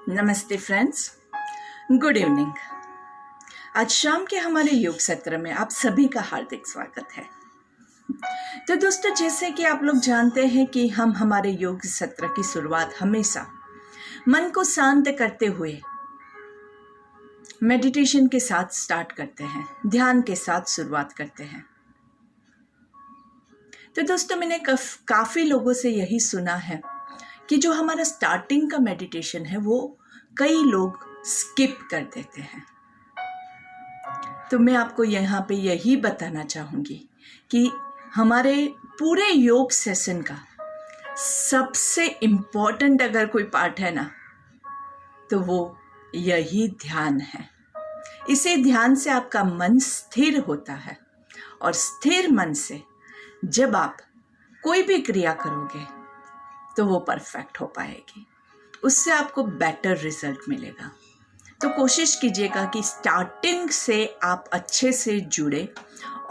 नमस्ते friends, good evening. आज शाम के हमारे योग सत्र में आप सभी का हार्दिक स्वागत है। तो दोस्तों, जैसे कि आप लोग जानते हैं कि हम हमारे योग सत्र की शुरुआत हमेशा मन को शांत करते हुए मेडिटेशन के साथ स्टार्ट करते हैं, ध्यान के साथ शुरुआत करते हैं। तो दोस्तों, मैंने काफ़ी लोगों से यही सुना है कि जो हमारा स्टार्टिंग का मेडिटेशन है वो कई लोग स्किप कर देते हैं। तो मैं आपको यहाँ पे यही बताना चाहूँगी कि हमारे पूरे योग सेशन का सबसे इम्पोर्टेंट अगर कोई पार्ट है ना, तो वो यही ध्यान है। इसी ध्यान से आपका मन स्थिर होता है और स्थिर मन से जब आप कोई भी क्रिया करोगे तो वो परफेक्ट हो पाएगी, उससे आपको बेटर रिजल्ट मिलेगा। तो कोशिश कीजिएगा कि स्टार्टिंग से आप अच्छे से जुड़े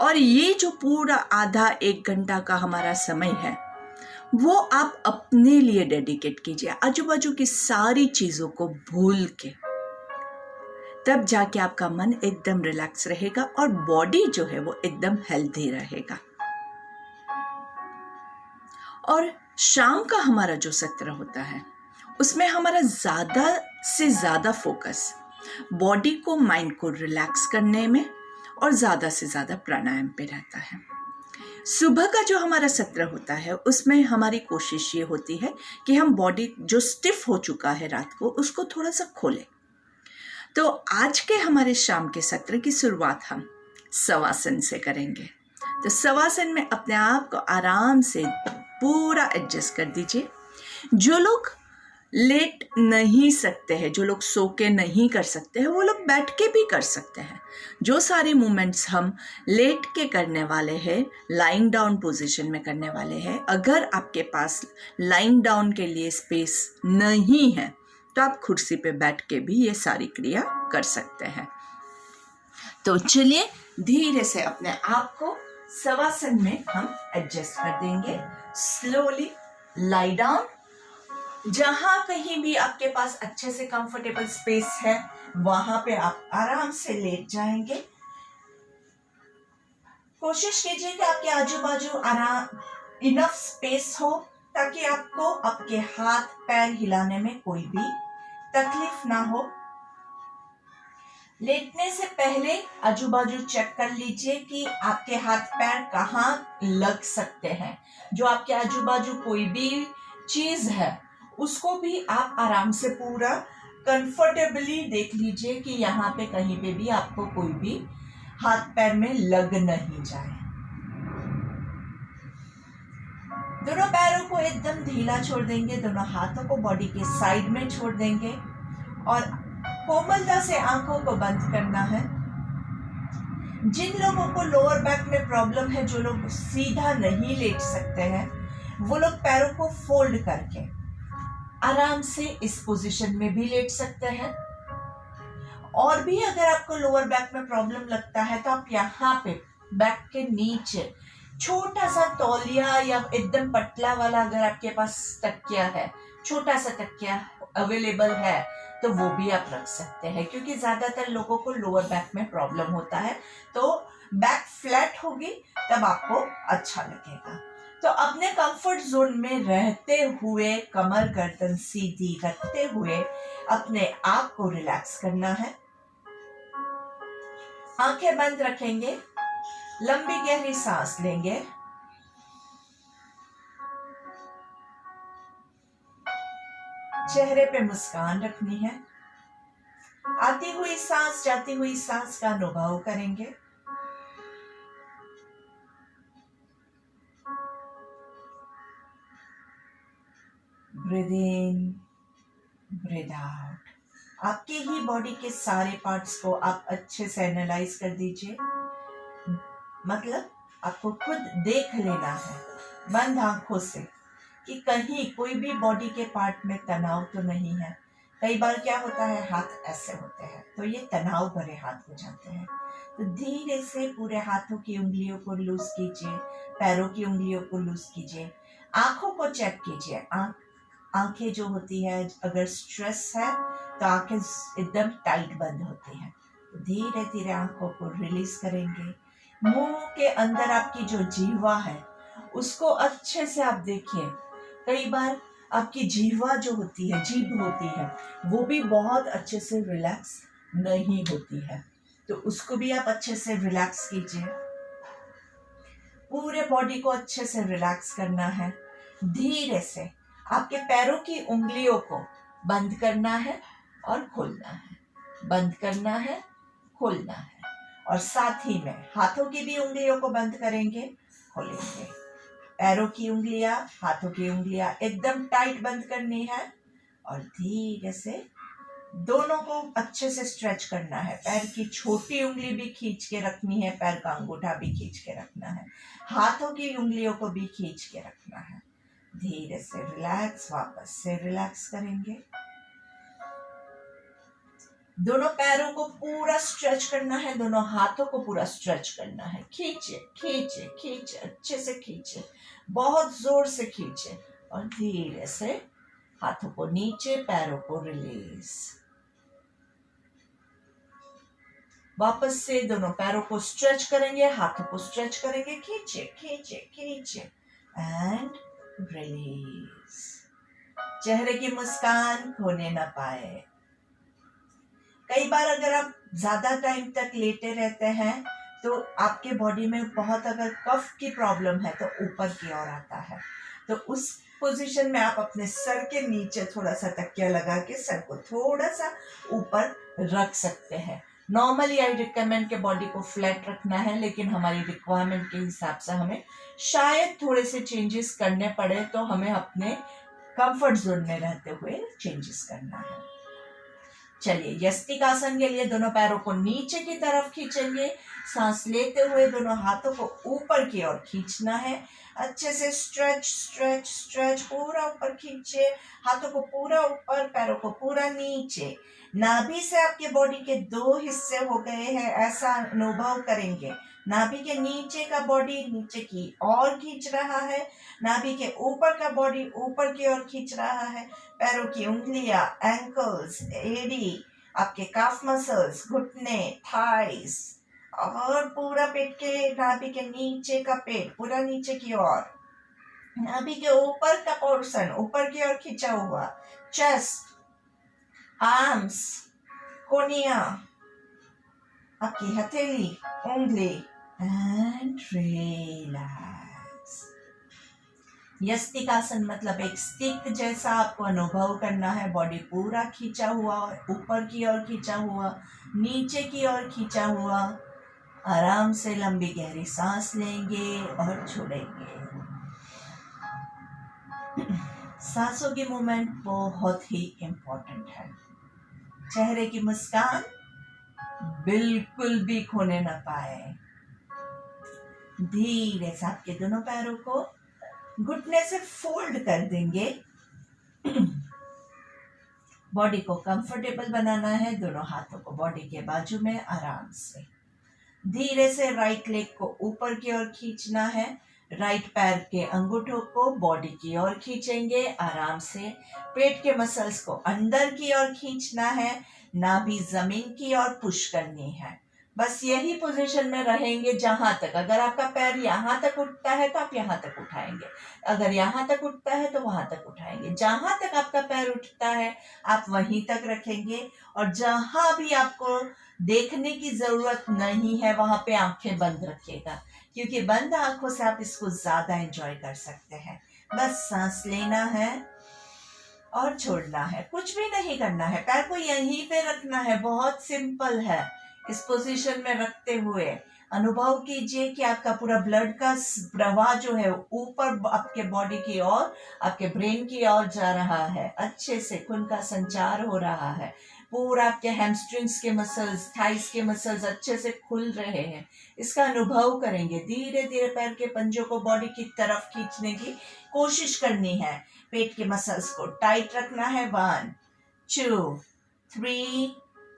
और ये जो पूरा आधा एक घंटा का हमारा समय है वो आप अपने लिए डेडिकेट कीजिए, आजू बाजू की सारी चीज़ों को भूल के। तब जाके आपका मन एकदम रिलैक्स रहेगा और बॉडी जो है वो एकदम हेल्दी रहेगा। और शाम का हमारा जो सत्र होता है उसमें हमारा ज़्यादा से ज़्यादा फोकस बॉडी को, माइंड को रिलैक्स करने में और ज़्यादा से ज़्यादा प्राणायाम पे रहता है। सुबह का जो हमारा सत्र होता है उसमें हमारी कोशिश ये होती है कि हम बॉडी जो स्टिफ हो चुका है रात को उसको थोड़ा सा खोलें। तो आज के हमारे शाम के सत्र की शुरुआत हम शवासन से करेंगे। तो शवासन में अपने आप को आराम से पूरा एडजस्ट कर दीजिए। जो लोग लेट नहीं सकते हैं, जो लोग सो के नहीं कर सकते हैं, वो लोग बैठ के भी कर सकते हैं। जो सारे मूवमेंट्स हम लेट के करने वाले हैं, लाइंग डाउन पोजीशन में करने वाले हैं। अगर आपके पास लाइंग डाउन के लिए स्पेस नहीं है तो आप कुर्सी पे बैठ के भी ये सारी क्रिया कर सकते हैं। तो चलिए धीरे से अपने आप को शवासन में हम एडजस्ट कर देंगे। Slowly lie down. जहां कहीं भी आपके पास अच्छे से कंफर्टेबल स्पेस है वहां पे आप आराम से लेट जाएंगे। कोशिश कीजिए कि आपके आजू बाजू आराम इनफ स्पेस हो ताकि आपको आपके हाथ पैर हिलाने में कोई भी तकलीफ ना हो। लेटने से पहले आजू बाजू चेक कर लीजिए कि आपके हाथ पैर कहाँ लग सकते हैं। जो आपके आजू बाजू कोई भी चीज है उसको भी आप आराम से पूरा कंफर्टेबली देख लीजिए कि यहाँ पे कहीं पे भी आपको कोई भी हाथ पैर में लग नहीं जाए। दोनों पैरों को एकदम ढीला छोड़ देंगे, दोनों हाथों को बॉडी के साइड में छोड़ देंगे और कोमलता से आंखों को बंद करना है। जिन लोगों को लोअर बैक में प्रॉब्लम है, जो लोग सीधा नहीं लेट सकते हैं, वो लोग पैरों को फोल्ड करके आराम से इस पोजीशन में भी लेट सकते हैं। और भी अगर आपको लोअर बैक में प्रॉब्लम लगता है तो आप यहाँ पे बैक के नीचे छोटा सा तौलिया या एकदम पतला वाला अगर आपके पास तकिया है, छोटा सा तकिया अवेलेबल है तो वो भी आप रख सकते हैं, क्योंकि ज्यादातर लोगों को लोअर बैक में प्रॉब्लम होता है। तो बैक फ्लैट होगी तब आपको अच्छा लगेगा। तो अपने कंफर्ट जोन में रहते हुए, कमर गर्दन सीधी रखते हुए अपने आप को रिलैक्स करना है। आंखें बंद रखेंगे, लंबी गहरी सांस लेंगे। चेहरे पे मुस्कान रखनी है। आती हुई सांस, जाती हुई सांस का अनुभव करेंगे। Breathe in, breathe out. आपके ही बॉडी के सारे पार्ट्स को आप अच्छे से एनालाइज कर दीजिए। मतलब आपको खुद देख लेना है बंद आंखों से कि कहीं कोई भी बॉडी के पार्ट में तनाव तो नहीं है। कई बार क्या होता है, हाथ ऐसे होते हैं तो ये तनाव भरे हाथ हो जाते हैं। तो धीरे से पूरे हाथों की उंगलियों को लूज कीजिए, पैरों की उंगलियों को लूज कीजिए, आंखों को चेक कीजिए। आंखें जो होती है, अगर स्ट्रेस है तो आंखें एकदम टाइट बंद होती है। धीरे धीरे आंखों को रिलीज करेंगे। मुंह के अंदर आपकी जो जीवा है उसको अच्छे से आप देखिए। कई बार आपकी जीवा जो होती है, जीभ होती है, वो भी बहुत अच्छे से रिलैक्स नहीं होती है, तो उसको भी आप अच्छे से रिलैक्स कीजिए। पूरे बॉडी को अच्छे से रिलैक्स करना है। धीरे से आपके पैरों की उंगलियों को बंद करना है और खोलना है, बंद करना है, खोलना है। और साथ ही में हाथों की भी उंगलियों को बंद करेंगे, खोलेंगे। पैरों की उंगलियां, हाथों की उंगलियां एकदम टाइट बंद करनी है और धीरे से दोनों को अच्छे से स्ट्रेच करना है। पैर की छोटी उंगली भी खींच के रखनी है, पैर का अंगूठा भी खींच के रखना है, हाथों की उंगलियों को भी खींच के रखना है। धीरे से रिलैक्स, वापस से रिलैक्स करेंगे। दोनों पैरों को पूरा स्ट्रेच करना है, दोनों हाथों को पूरा स्ट्रेच करना है। खींचे खींचे खींचे, अच्छे से खींचे, बहुत जोर से खींचे और धीरे से हाथों को नीचे, पैरों को रिलीज। वापस से दोनों पैरों को स्ट्रेच करेंगे, हाथों को स्ट्रेच करेंगे, खींचे खींचे खींचे एंड रिलीज। चेहरे की मुस्कान खोने ना पाए। कई बार अगर आप ज्यादा टाइम तक लेटे रहते हैं तो आपके बॉडी में बहुत अगर कफ की प्रॉब्लम है तो ऊपर की ओर आता है, तो उस पोजीशन में आप अपने सर के नीचे थोड़ा सा तकिया लगा के सर को थोड़ा सा ऊपर रख सकते हैं। नॉर्मली आई रिकमेंड के बॉडी को फ्लैट रखना है, लेकिन हमारी रिक्वायरमेंट के हिसाब से हमें शायद थोड़े से चेंजेस करने पड़े, तो हमें अपने कंफर्ट जोन में रहते हुए चेंजेस करना है। चलिए, यस्तिकासन के लिए दोनों पैरों को नीचे की तरफ खींचेंगे। सांस लेते हुए दोनों हाथों को ऊपर की ओर खींचना है। अच्छे से स्ट्रेच स्ट्रेच स्ट्रेच, पूरा ऊपर खींचे, हाथों को पूरा ऊपर, पैरों को पूरा नीचे। नाभि से आपके बॉडी के दो हिस्से हो गए हैं, ऐसा अनुभव करेंगे। नाभि के नीचे का बॉडी नीचे की ओर खींच रहा है, नाभि के ऊपर का बॉडी ऊपर की ओर खींच रहा है। पैरों की उंगलियां, एंकल्स, एड़ी, आपके काफ मसल्स, घुटने, थाइस और पूरा पेट के, नाभि के नीचे का पेट पूरा नीचे की ओर, नाभि के ऊपर का पोर्शन ऊपर की ओर खींचा हुआ, चेस्ट, आर्म्स, कोनिया, आपकी हथेली, उंगली एंड रिलैक्स। यस्तिकासन मतलब एक स्टिक जैसा आपको अनुभव करना है। बॉडी पूरा खींचा हुआ, ऊपर की ओर खींचा हुआ, नीचे की ओर खींचा हुआ। आराम से लंबी गहरी सांस लेंगे और छोड़ेंगे। सांसों की मूवमेंट बहुत ही इम्पोर्टेंट है। चेहरे की मुस्कान बिल्कुल भी खोने ना पाए। धीरे से आपके दोनों पैरों को घुटने से फोल्ड कर देंगे। बॉडी को कंफर्टेबल बनाना है। दोनों हाथों को बॉडी के बाजू में आराम से, धीरे से राइट लेग को ऊपर की ओर खींचना है। राइट पैर के अंगूठों को बॉडी की ओर खींचेंगे आराम से। पेट के मसल्स को अंदर की ओर खींचना है। नाभि जमीन की ओर पुश करनी है। बस यही पोजीशन में रहेंगे जहां तक, अगर आपका पैर यहां तक उठता है तो आप यहां तक उठाएंगे, अगर यहां तक उठता है तो वहां तक उठाएंगे। जहां तक आपका पैर उठता है आप वहीं तक रखेंगे, और जहां भी आपको देखने की जरूरत नहीं है वहां पे आंखें बंद रखिएगा, क्योंकि बंद आंखों से आप इसको ज्यादा एंजॉय कर सकते हैं। बस सांस लेना है और छोड़ना है, कुछ भी नहीं करना है। पैर को यहीं पे रखना है, बहुत सिंपल है। इस पोजीशन में रखते हुए अनुभव कीजिए कि आपका पूरा ब्लड का प्रवाह जो है ऊपर आपके बॉडी की ओर, आपके ब्रेन की ओर जा रहा है। अच्छे से खून का संचार हो रहा है। पूरा आपके हैमस्ट्रिंग्स के मसल्स, थाइस के मसल्स अच्छे से खुल रहे हैं। इसका अनुभव करेंगे। धीरे धीरे पैर के पंजों को बॉडी की तरफ खींचने की कोशिश करनी है। पेट के मसल्स को टाइट रखना है। 1 2 3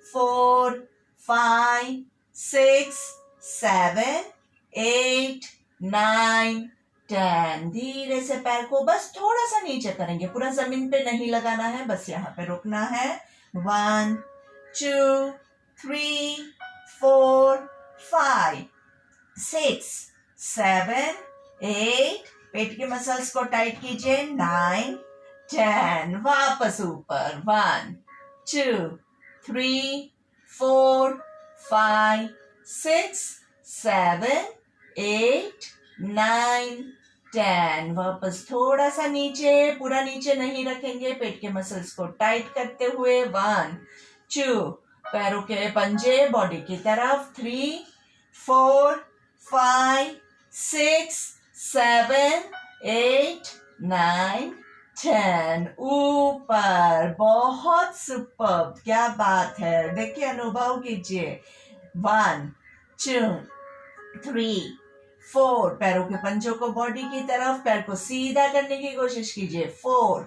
4 5 6 7 8 9 10। धीरे से पैर को बस थोड़ा सा नीचे करेंगे, पूरा जमीन पे नहीं लगाना है, बस यहाँ पे रुकना है। 1 2 3 4 5 6 7 8, पेट के मसल्स को टाइट कीजिए, 9 10, वापस ऊपर, 1 2 3 4 5 6 7 8 9 10, वापस थोड़ा सा नीचे, पूरा नीचे नहीं रखेंगे, पेट के मसल्स को टाइट करते हुए, 1 2, पैरों के पंजे बॉडी की तरफ, 3 4 5 6 7 8 9 10, ऊपर, बहुत सुपर, क्या बात है, देखिए अनुभव कीजिए, 1 2 3 4, पैरों के पंजों को बॉडी की तरफ, पैर को सीधा करने की कोशिश कीजिए, 4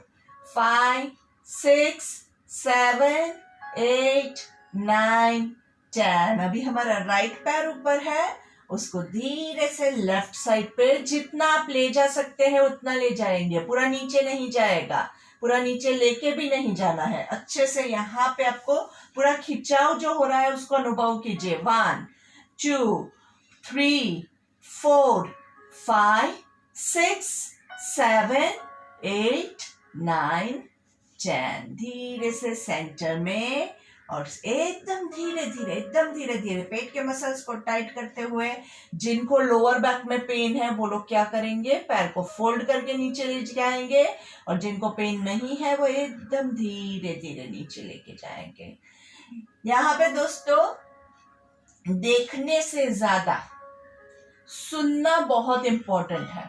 5 6 7 8 9 10, अभी हमारा राइट पैर ऊपर है, उसको धीरे से लेफ्ट साइड पे जितना आप ले जा सकते हैं उतना ले जाएंगे, पूरा नीचे नहीं जाएगा, पूरा नीचे लेके भी नहीं जाना है, अच्छे से यहाँ पे आपको पूरा खिंचाव जो हो रहा है उसको अनुभव कीजिए, 1 2 3 4 5 6 7 8 9 10, धीरे से सेंटर में, और एकदम धीरे धीरे पेट के मसल्स को टाइट करते हुए, जिनको लोअर बैक में पेन है वो लोग क्या करेंगे, पैर को फोल्ड करके नीचे ले जाएंगे, और जिनको पेन नहीं है वो एकदम धीरे धीरे नीचे लेके जाएंगे। यहाँ पे दोस्तों देखने से ज्यादा सुनना बहुत इंपॉर्टेंट है।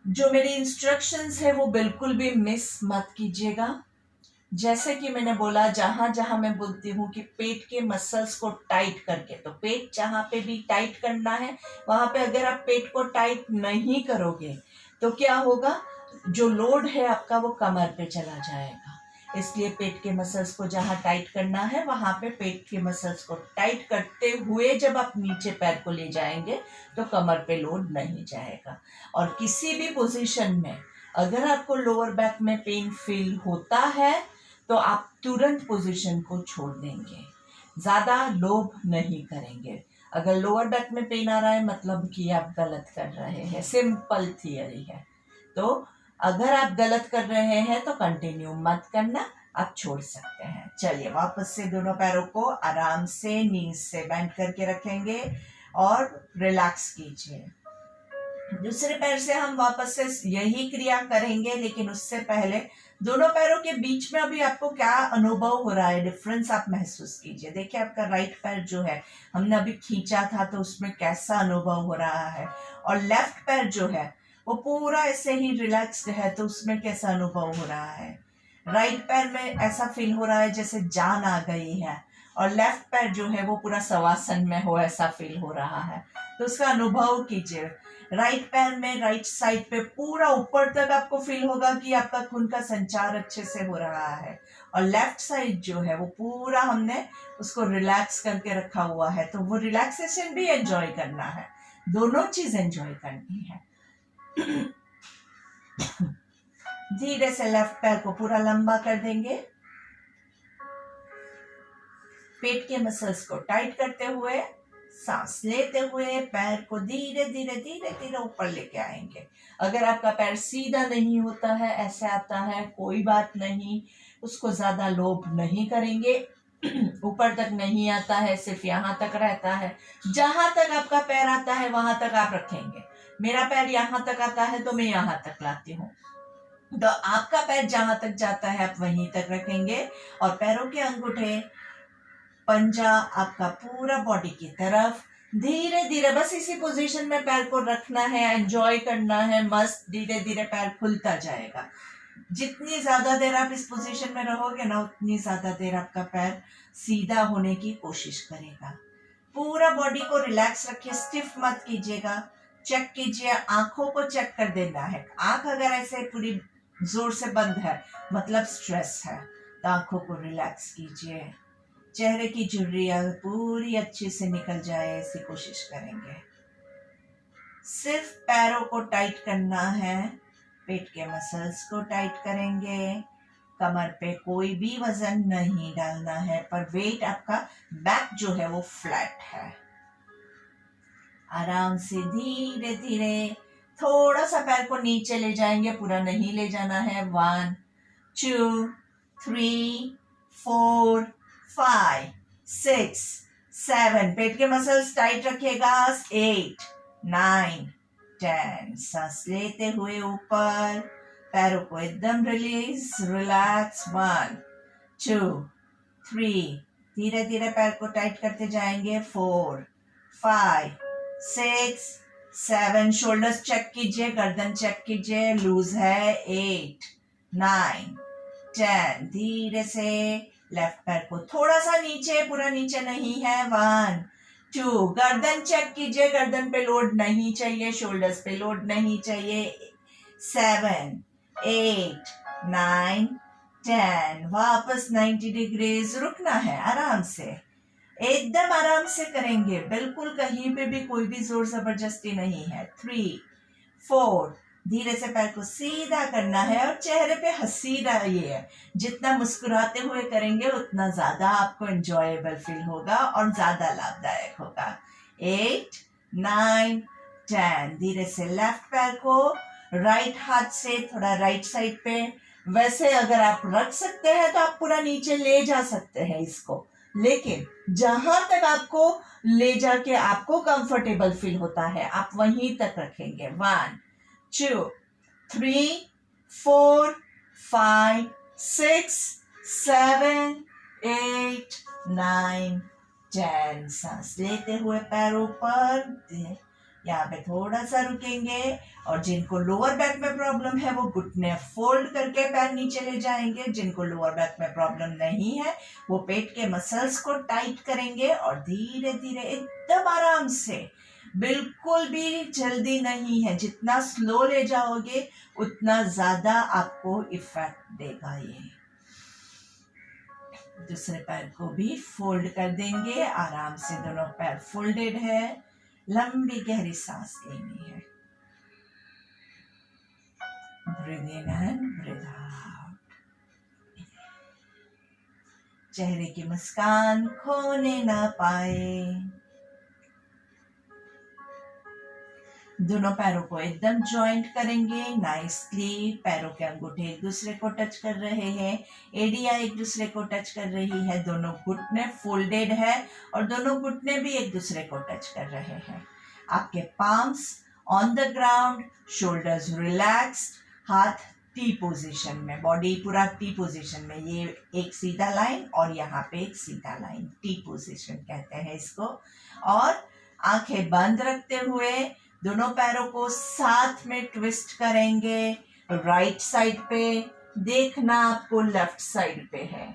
जो मेरी इंस्ट्रक्शंस है वो बिल्कुल भी मिस मत कीजिएगा। जैसे कि मैंने बोला, जहां जहां मैं बोलती हूँ कि पेट के मसल्स को टाइट करके, तो पेट जहां पे भी टाइट करना है वहां पे अगर आप पेट को टाइट नहीं करोगे तो क्या होगा, जो लोड है आपका वो कमर पे चला जाएगा। इसलिए पेट के मसल्स को जहां टाइट करना है वहां पे पेट के मसल्स को टाइट करते हुए जब आप नीचे पैर को ले जाएंगे तो कमर पे लोड नहीं जाएगा। और किसी भी पोजीशन में अगर आपको लोअर बैक में पेन फील होता है तो आप तुरंत पोजीशन को छोड़ देंगे, ज्यादा लोभ नहीं करेंगे। अगर लोअर बैक में पेन आ रहा है मतलब कि आप गलत कर रहे हैं, सिंपल थियरी है। तो अगर आप गलत कर रहे हैं तो कंटिन्यू मत करना, आप छोड़ सकते हैं। चलिए वापस से दोनों पैरों को आराम से नीज से बेंड करके रखेंगे और रिलैक्स कीजिए। दूसरे पैर से हम वापस से यही क्रिया करेंगे, लेकिन उससे पहले दोनों पैरों के बीच में अभी आपको क्या अनुभव हो रहा है, डिफरेंस आप महसूस कीजिए। देखिए आपका राइट पैर जो है हमने अभी खींचा था तो उसमें कैसा अनुभव हो रहा है, और लेफ्ट पैर जो है वो पूरा ऐसे ही रिलैक्स्ड है तो उसमें कैसा अनुभव हो रहा है। राइट पैर में ऐसा फील हो रहा है जैसे जान आ गई है, और लेफ्ट पैर जो है वो पूरा शवासन में हो ऐसा फील हो रहा है। तो उसका अनुभव कीजिए। राइट पैर में राइट साइड पे पूरा ऊपर तक आपको फील होगा कि आपका खून का संचार अच्छे से हो रहा है, और लेफ्ट साइड जो है वो पूरा हमने उसको रिलैक्स करके रखा हुआ है। तो वो रिलैक्सेशन भी एंजॉय करना है, दोनों चीज एंजॉय करनी है। धीरे से लेफ्ट पैर को पूरा लंबा कर देंगे, पेट के मसल्स को टाइट करते हुए, सांस लेते हुए पैर को धीरे धीरे ऊपर लेके आएंगे। अगर आपका पैर सीधा नहीं होता है, ऐसे आता है, कोई बात नहीं, उसको ज्यादा लोभ नहीं करेंगे। ऊपर तक नहीं आता है, सिर्फ यहाँ तक रहता है, जहां तक आपका पैर आता है वहां तक आप रखेंगे। मेरा पैर यहाँ तक आता है तो मैं यहाँ तक लाती हूँ, तो आपका पैर जहां तक जाता है आप वहीं तक रखेंगे, और पैरों के अंगूठे, पंजा आपका पूरा बॉडी की तरफ, धीरे धीरे बस इसी पोजीशन में पैर को रखना है, एंजॉय करना है, मस्त धीरे धीरे पैर खुलता जाएगा। जितनी ज्यादा देर आप इस पोजीशन में रहोगे ना उतनी ज्यादा देर आपका पैर सीधा होने की कोशिश करेगा। पूरा बॉडी को रिलैक्स रखिए, स्टिफ मत कीजिएगा। चेक कीजिए, आंखों को चेक कर देना है। आंख अगर ऐसे पूरी जोर से बंद है मतलब स्ट्रेस है, तो आंखों को रिलैक्स कीजिए। चेहरे की झुर्रियां पूरी अच्छे से निकल जाए ऐसी कोशिश करेंगे। सिर्फ पैरों को टाइट करना है, पेट के मसल्स को टाइट करेंगे, कमर पे कोई भी वजन नहीं डालना है, पर वेट आपका बैक जो है वो फ्लैट है। आराम से धीरे धीरे थोड़ा सा पैर को नीचे ले जाएंगे, पूरा नहीं ले जाना है। 1 2 3 4 5 6 7, पेट के मसल्स टाइट रखिएगा। 8 9 10, सांस लेते हुए ऊपर, पैरों को एकदम रिलीज, रिलैक्स। 1 2 3, धीरे धीरे पैर को टाइट करते जाएंगे। 4 5 6 7, शोल्डर्स चेक कीजिए, गर्दन चेक कीजिए, लूज है। 8 9 10, धीरे से लेफ्ट पैर को थोड़ा सा नीचे, पूरा नीचे नहीं है। 1 2, गर्दन चेक कीजिए, गर्दन पे लोड नहीं चाहिए, शोल्डर्स पे लोड नहीं चाहिए। 7 8 9 10, वापस 90 डिग्रीज, रुकना है आराम से, एकदम आराम से करेंगे, बिल्कुल कहीं पे भी कोई भी जोर जबरदस्ती नहीं है। 3 4, धीरे से पैर को सीधा करना है और चेहरे पे हंसी रही है। जितना मुस्कुराते हुए करेंगे उतना ज्यादा आपको एंजॉयबल फील होगा और ज्यादा लाभदायक होगा। 8 9 10, धीरे से लेफ्ट पैर को राइट हाथ से थोड़ा राइट साइड पे, वैसे अगर आप रख सकते हैं तो आप पूरा नीचे ले जा सकते हैं इसको, लेकिन जहां तक आपको ले जाके आपको कंफर्टेबल फील होता है आप वहीं तक रखेंगे। 1 2 3 4 5 6 7 8 9 10, सांस लेते हुए पैरों पर यहाँ पे थोड़ा सा रुकेंगे, और जिनको लोअर बैक में प्रॉब्लम है वो घुटने फोल्ड करके पैर नीचे ले जाएंगे। जिनको लोअर बैक में प्रॉब्लम नहीं है वो पेट के मसल्स को टाइट करेंगे और धीरे धीरे एकदम आराम से, बिल्कुल भी जल्दी नहीं है, जितना स्लो ले जाओगे उतना ज्यादा आपको इफेक्ट देगा। ये दूसरे पैर को भी फोल्ड कर देंगे, आराम से दोनों पैर फोल्डेड है, लंबी गहरी सांस लेनी है। Breathe in and breathe out. चेहरे की मुस्कान खोने ना पाए। दोनों पैरों को एकदम जॉइंट करेंगे नाइसली, पैरों के अंगूठे एक दूसरे को टच कर रहे हैं, एडिया एक दूसरे को टच कर रही है, दोनों घुटने फोल्डेड है और दोनों घुटने भी एक दूसरे को टच कर रहे हैं। आपके palms on the ground, shoulders relaxed, हाथ टी पोजीशन में, बॉडी पूरा टी पोजीशन में, ये एक सीधा लाइन और यहाँ पे एक सीधा लाइन, टी पोजीशन कहते हैं इसको। और आंखें बंद रखते हुए दोनों पैरों को साथ में ट्विस्ट करेंगे राइट साइड पे, देखना आपको लेफ्ट साइड पे है।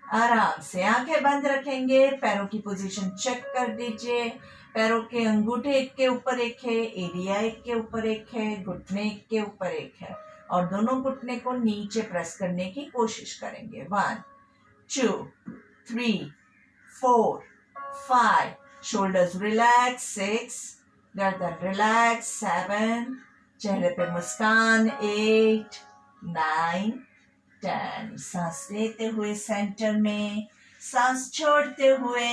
आराम से आंखें बंद रखेंगे, पैरों की पोजीशन चेक कर दीजिए, पैरों के अंगूठे एक के ऊपर एक है, एडिया एक के ऊपर एक है, घुटने एक के ऊपर एक है, और दोनों घुटने को नीचे प्रेस करने की कोशिश करेंगे। 1 2 3 4 5, शोल्डर्स रिलैक्स। 6, गर्दन रिलैक्स। 7, चेहरे पे मुस्कान। 8 9 10, सांस लेते हुए सेंटर में, सांस छोड़ते हुए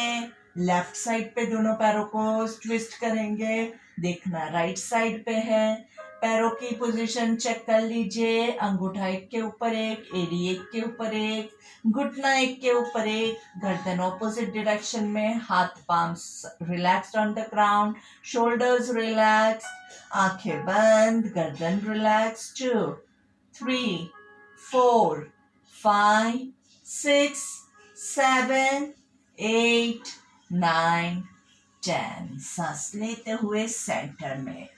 लेफ्ट साइड पे दोनों पैरों को ट्विस्ट करेंगे, देखना राइट साइड पे है, पैरों की पोजीशन चेक कर लीजिए, अंगूठा एक के ऊपर एक, एड़ी एक के ऊपर एक, घुटना एक के ऊपर एक, गर्दन ऑपोजिट डायरेक्शन में, हाथ palms relaxed on the ground, shoulders relax, आंखें बंद, गर्दन रिलैक्स। 2 3 4 5 6 7 8 9 10, सांस लेते हुए सेंटर में।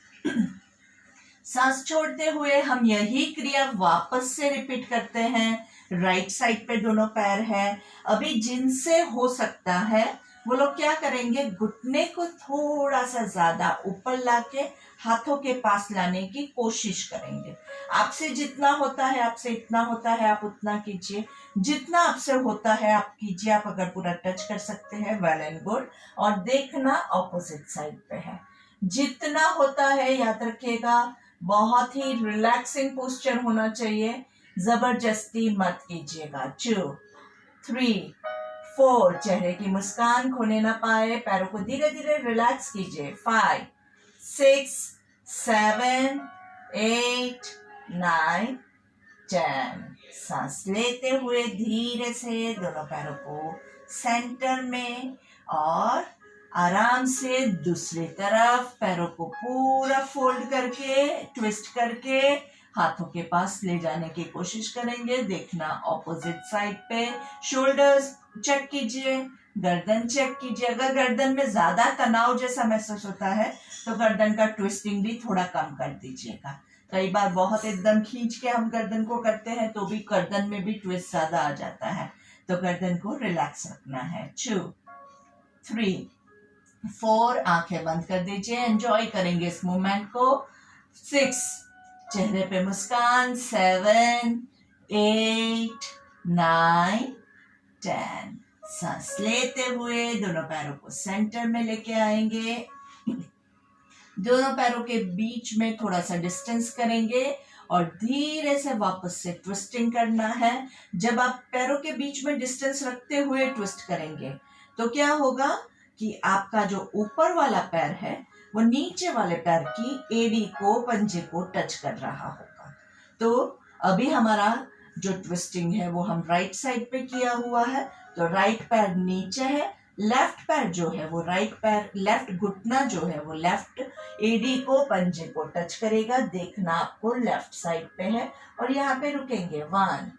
सांस छोड़ते हुए हम यही क्रिया वापस से रिपीट करते हैं। राइट साइड पे दोनों पैर है। अभी जिनसे हो सकता है वो लोग क्या करेंगे, घुटने को थोड़ा सा ज्यादा ऊपर लाके हाथों के पास लाने की कोशिश करेंगे। आपसे जितना होता है, आपसे इतना होता है, आप उतना कीजिए, जितना आपसे होता है आप कीजिए। आप अगर पूरा टच कर सकते हैं वेल एंड गुड, और देखना ऑपोजिट साइड पे है। जितना होता है याद रखिएगा, बहुत ही रिलैक्सिंग पोस्चर होना चाहिए, जबरदस्ती मत कीजिएगा। 2, 3, 4, चेहरे की मुस्कान खोने ना पाए, पैरों को धीरे धीरे रिलैक्स कीजिए। 5, 6, 7, 8, 9, 10। सांस लेते हुए धीरे से दोनों पैरों को सेंटर में और आराम से दूसरी तरफ पैरों को पूरा फोल्ड करके ट्विस्ट करके हाथों के पास ले जाने की कोशिश करेंगे। देखना ऑपोजिट साइड पे। शोल्डर्स चेक कीजिए, गर्दन चेक कीजिए। अगर गर्दन में ज्यादा तनाव जैसा महसूस होता है तो गर्दन का ट्विस्टिंग भी थोड़ा कम कर दीजिएगा। कई बार बहुत एकदम खींच के हम गर्दन को करते हैं तो भी गर्दन में भी ट्विस्ट ज्यादा आ जाता है, तो गर्दन को रिलैक्स रखना है। 2, 3, 4, आंखें बंद कर दीजिए, एंजॉय करेंगे इस मूवमेंट को। 6, चेहरे पे मुस्कान। 7, 8, 9, 10। सांस लेते हुए दोनों पैरों को सेंटर में लेके आएंगे। दोनों पैरों के बीच में थोड़ा सा डिस्टेंस करेंगे और धीरे से वापस से ट्विस्टिंग करना है। जब आप पैरों के बीच में डिस्टेंस रखते हुए ट्विस्ट करेंगे तो क्या होगा कि आपका जो ऊपर वाला पैर है वो नीचे वाले पैर की एड़ी को, पंजे को टच कर रहा होगा। तो अभी हमारा जो ट्विस्टिंग है वो हम राइट साइड पे किया हुआ है, तो राइट पैर नीचे है, लेफ्ट पैर जो है वो राइट पैर, लेफ्ट घुटना जो है वो लेफ्ट एडी को, पंजे को टच करेगा। देखना आपको लेफ्ट साइड पे है और यहाँ पे रुकेंगे। 1,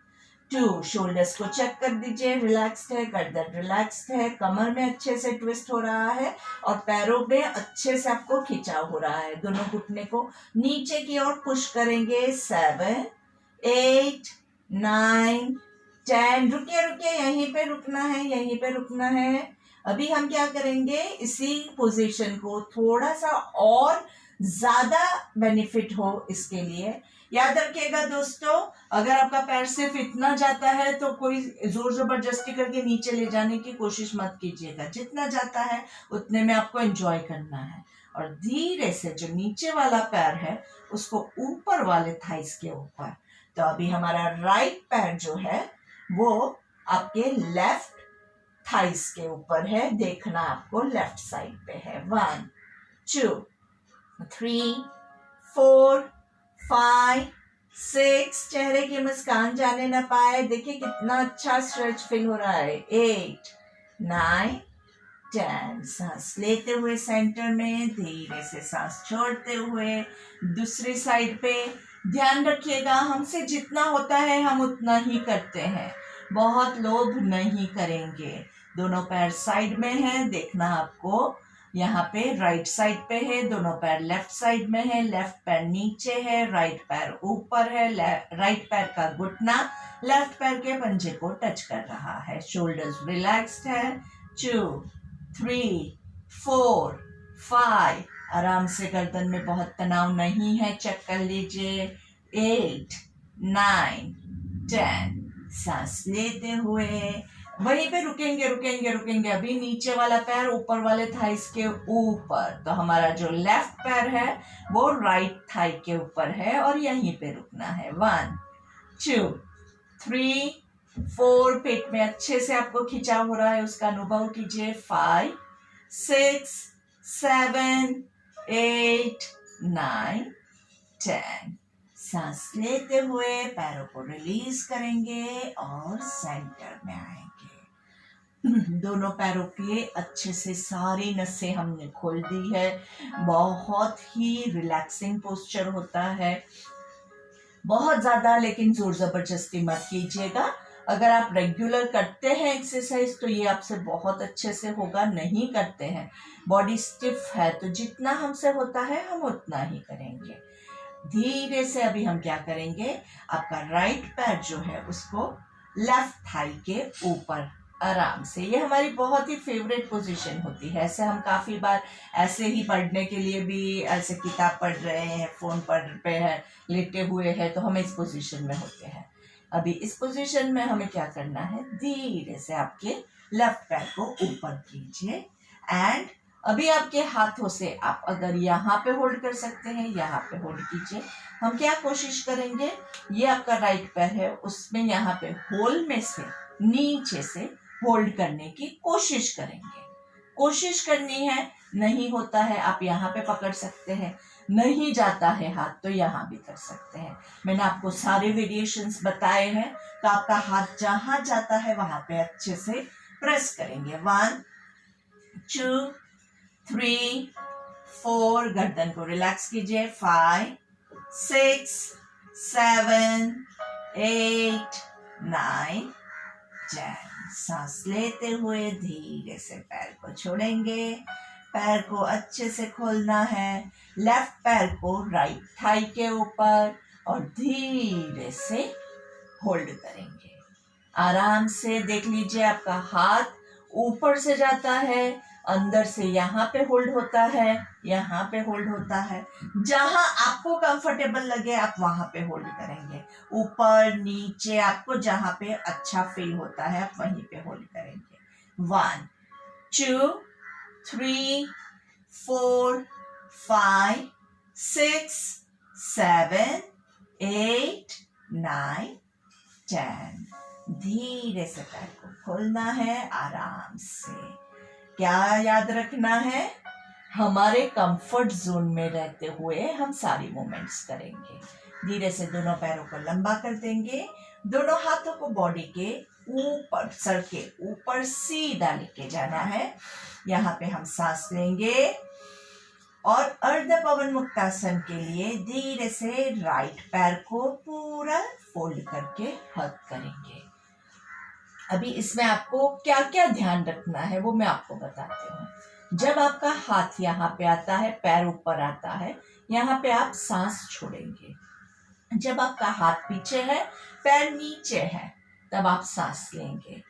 2, शोल्डर्स को चेक कर दीजिए, रिलैक्स्ड है, गर्दन रिलैक्स्ड है, कमर में अच्छे से ट्विस्ट हो रहा है और पैरों में अच्छे से आपको खिंचाव हो रहा है। दोनों घुटने को नीचे की ओर पुश करेंगे। 7, 8, 9, 10। रुकिए रुकिए, यहीं पे रुकना है, यहीं पे रुकना है। अभी हम क्या करेंगे, इसी पोजीशन को थोड़ा सा और ज्यादा बेनिफिट हो इसके लिए याद रखिएगा दोस्तों, अगर आपका पैर सिर्फ इतना जाता है तो कोई जोर जबरदस्ती करके नीचे ले जाने की कोशिश मत कीजिएगा। जितना जाता है उतने में आपको एंजॉय करना है और धीरे से जो नीचे वाला पैर है उसको ऊपर वाले थाइस के ऊपर। तो अभी हमारा राइट पैर जो है वो आपके लेफ्ट थाइस के ऊपर है। देखना आपको लेफ्ट साइड पे है। 1, 2, 3, 4, 5, 6। चेहरे की मुस्कान जाने ना पाए। देखिए कितना अच्छा स्ट्रेच फील हो रहा है। 8, 9, 10। सांस लेते हुए सेंटर में, धीरे से सांस छोड़ते हुए दूसरी साइड पे। ध्यान रखिएगा, हमसे जितना होता है हम उतना ही करते हैं, बहुत लोभ नहीं करेंगे। दोनों पैर साइड में है, देखना आपको यहाँ पे राइट साइड पे है, दोनों पैर लेफ्ट साइड में है, लेफ्ट पैर नीचे है, राइट पैर ऊपर है, राइट पैर का घुटना लेफ्ट पैर के पंजे को टच कर रहा है। शोल्डर्स रिलैक्स्ड है। 2, 3, 4, 5। आराम से, गर्दन में बहुत तनाव नहीं है, चेक कर लीजिए। 8, 9, 10। सांस लेते हुए वहीं पे रुकेंगे रुकेंगे रुकेंगे। अभी नीचे वाला पैर ऊपर वाले थाइस के ऊपर, तो हमारा जो लेफ्ट पैर है वो राइट थाई के ऊपर है और यहीं पे रुकना है। 1, 2, 3, 4। पेट में अच्छे से आपको खिंचाव हो रहा है, उसका अनुभव कीजिए। 5, 6, 7, 8, 9, 10। सांस लेते हुए पैरों को रिलीज करेंगे और सेंटर में आएंगे। दोनों पैरों के अच्छे से सारी नसें हमने खोल दी है। बहुत ही रिलैक्सिंग पोस्चर होता है, बहुत ज्यादा लेकिन जोर जबरदस्ती मत कीजिएगा। अगर आप रेगुलर करते हैं एक्सरसाइज तो ये आपसे बहुत अच्छे से होगा। नहीं करते हैं, बॉडी स्टिफ है, तो जितना हमसे होता है हम उतना ही करेंगे। धीरे से अभी हम क्या करेंगे, आपका राइट पैर जो है उसको लेफ्ट थाई के ऊपर आराम से, ये हमारी बहुत ही फेवरेट पोजीशन होती है। ऐसे हम काफी बार ऐसे ही पढ़ने के लिए भी, ऐसे किताब पढ़ रहे हैं, फोन पे है, लेटे हुए हैं, तो हम इस पोजीशन में होते हैं। अभी इस पोजीशन में हमें क्या करना है, धीरे से आपके लेफ्ट पैर को ऊपर कीजिए एंड अभी आपके हाथों से आप अगर यहाँ पे होल्ड कर सकते हैं, यहाँ पे होल्ड कीजिए। हम क्या कोशिश करेंगे, ये आपका राइट पैर है, उसमें यहाँ पे होल में से नीचे से होल्ड करने की कोशिश करेंगे। कोशिश करनी है, नहीं होता है आप यहाँ पे पकड़ सकते हैं, नहीं जाता है हाथ तो यहाँ भी कर सकते हैं। मैंने आपको सारे वेरिएशंस बताए हैं, तो आपका हाथ जहां जाता है वहां पे अच्छे से प्रेस करेंगे। 1 2 3 4, गर्दन को रिलैक्स कीजिए। 5 6 7 8 9 10। सांस लेते हुए धीरे से पैर को छोड़ेंगे। पैर को अच्छे से खोलना है। लेफ्ट पैर को राइट थाई के ऊपर और धीरे से होल्ड करेंगे। आराम से देख लीजिए, आपका हाथ ऊपर से जाता है, अंदर से यहाँ पे होल्ड होता है, यहाँ पे होल्ड होता है। जहां आपको कंफर्टेबल लगे आप वहां पे होल्ड करेंगे। ऊपर नीचे आपको जहां पे अच्छा फील होता है आप वहीं पे होल्ड करेंगे। 1 2 3 4 5 6 7 8 9 10। धीरे से पैर को खोलना है, आराम से। क्या याद रखना है, हमारे कंफर्ट जोन में रहते हुए हम सारी मूवमेंट्स करेंगे। धीरे से दोनों पैरों को लंबा कर देंगे। दोनों हाथों को बॉडी के ऊपर, सर के ऊपर सीधा लेके जाना है। यहाँ पे हम सांस लेंगे और अर्ध पवन मुक्तासन के लिए धीरे से राइट पैर को पूरा फोल्ड करके हग करेंगे। अभी इसमें आपको क्या क्या ध्यान रखना है वो मैं आपको बताती हूँ। जब आपका हाथ यहाँ पे आता है, पैर ऊपर आता है, यहाँ पे आप सांस छोड़ेंगे। जब आपका हाथ पीछे है, पैर नीचे है, तब आप सांस लेंगे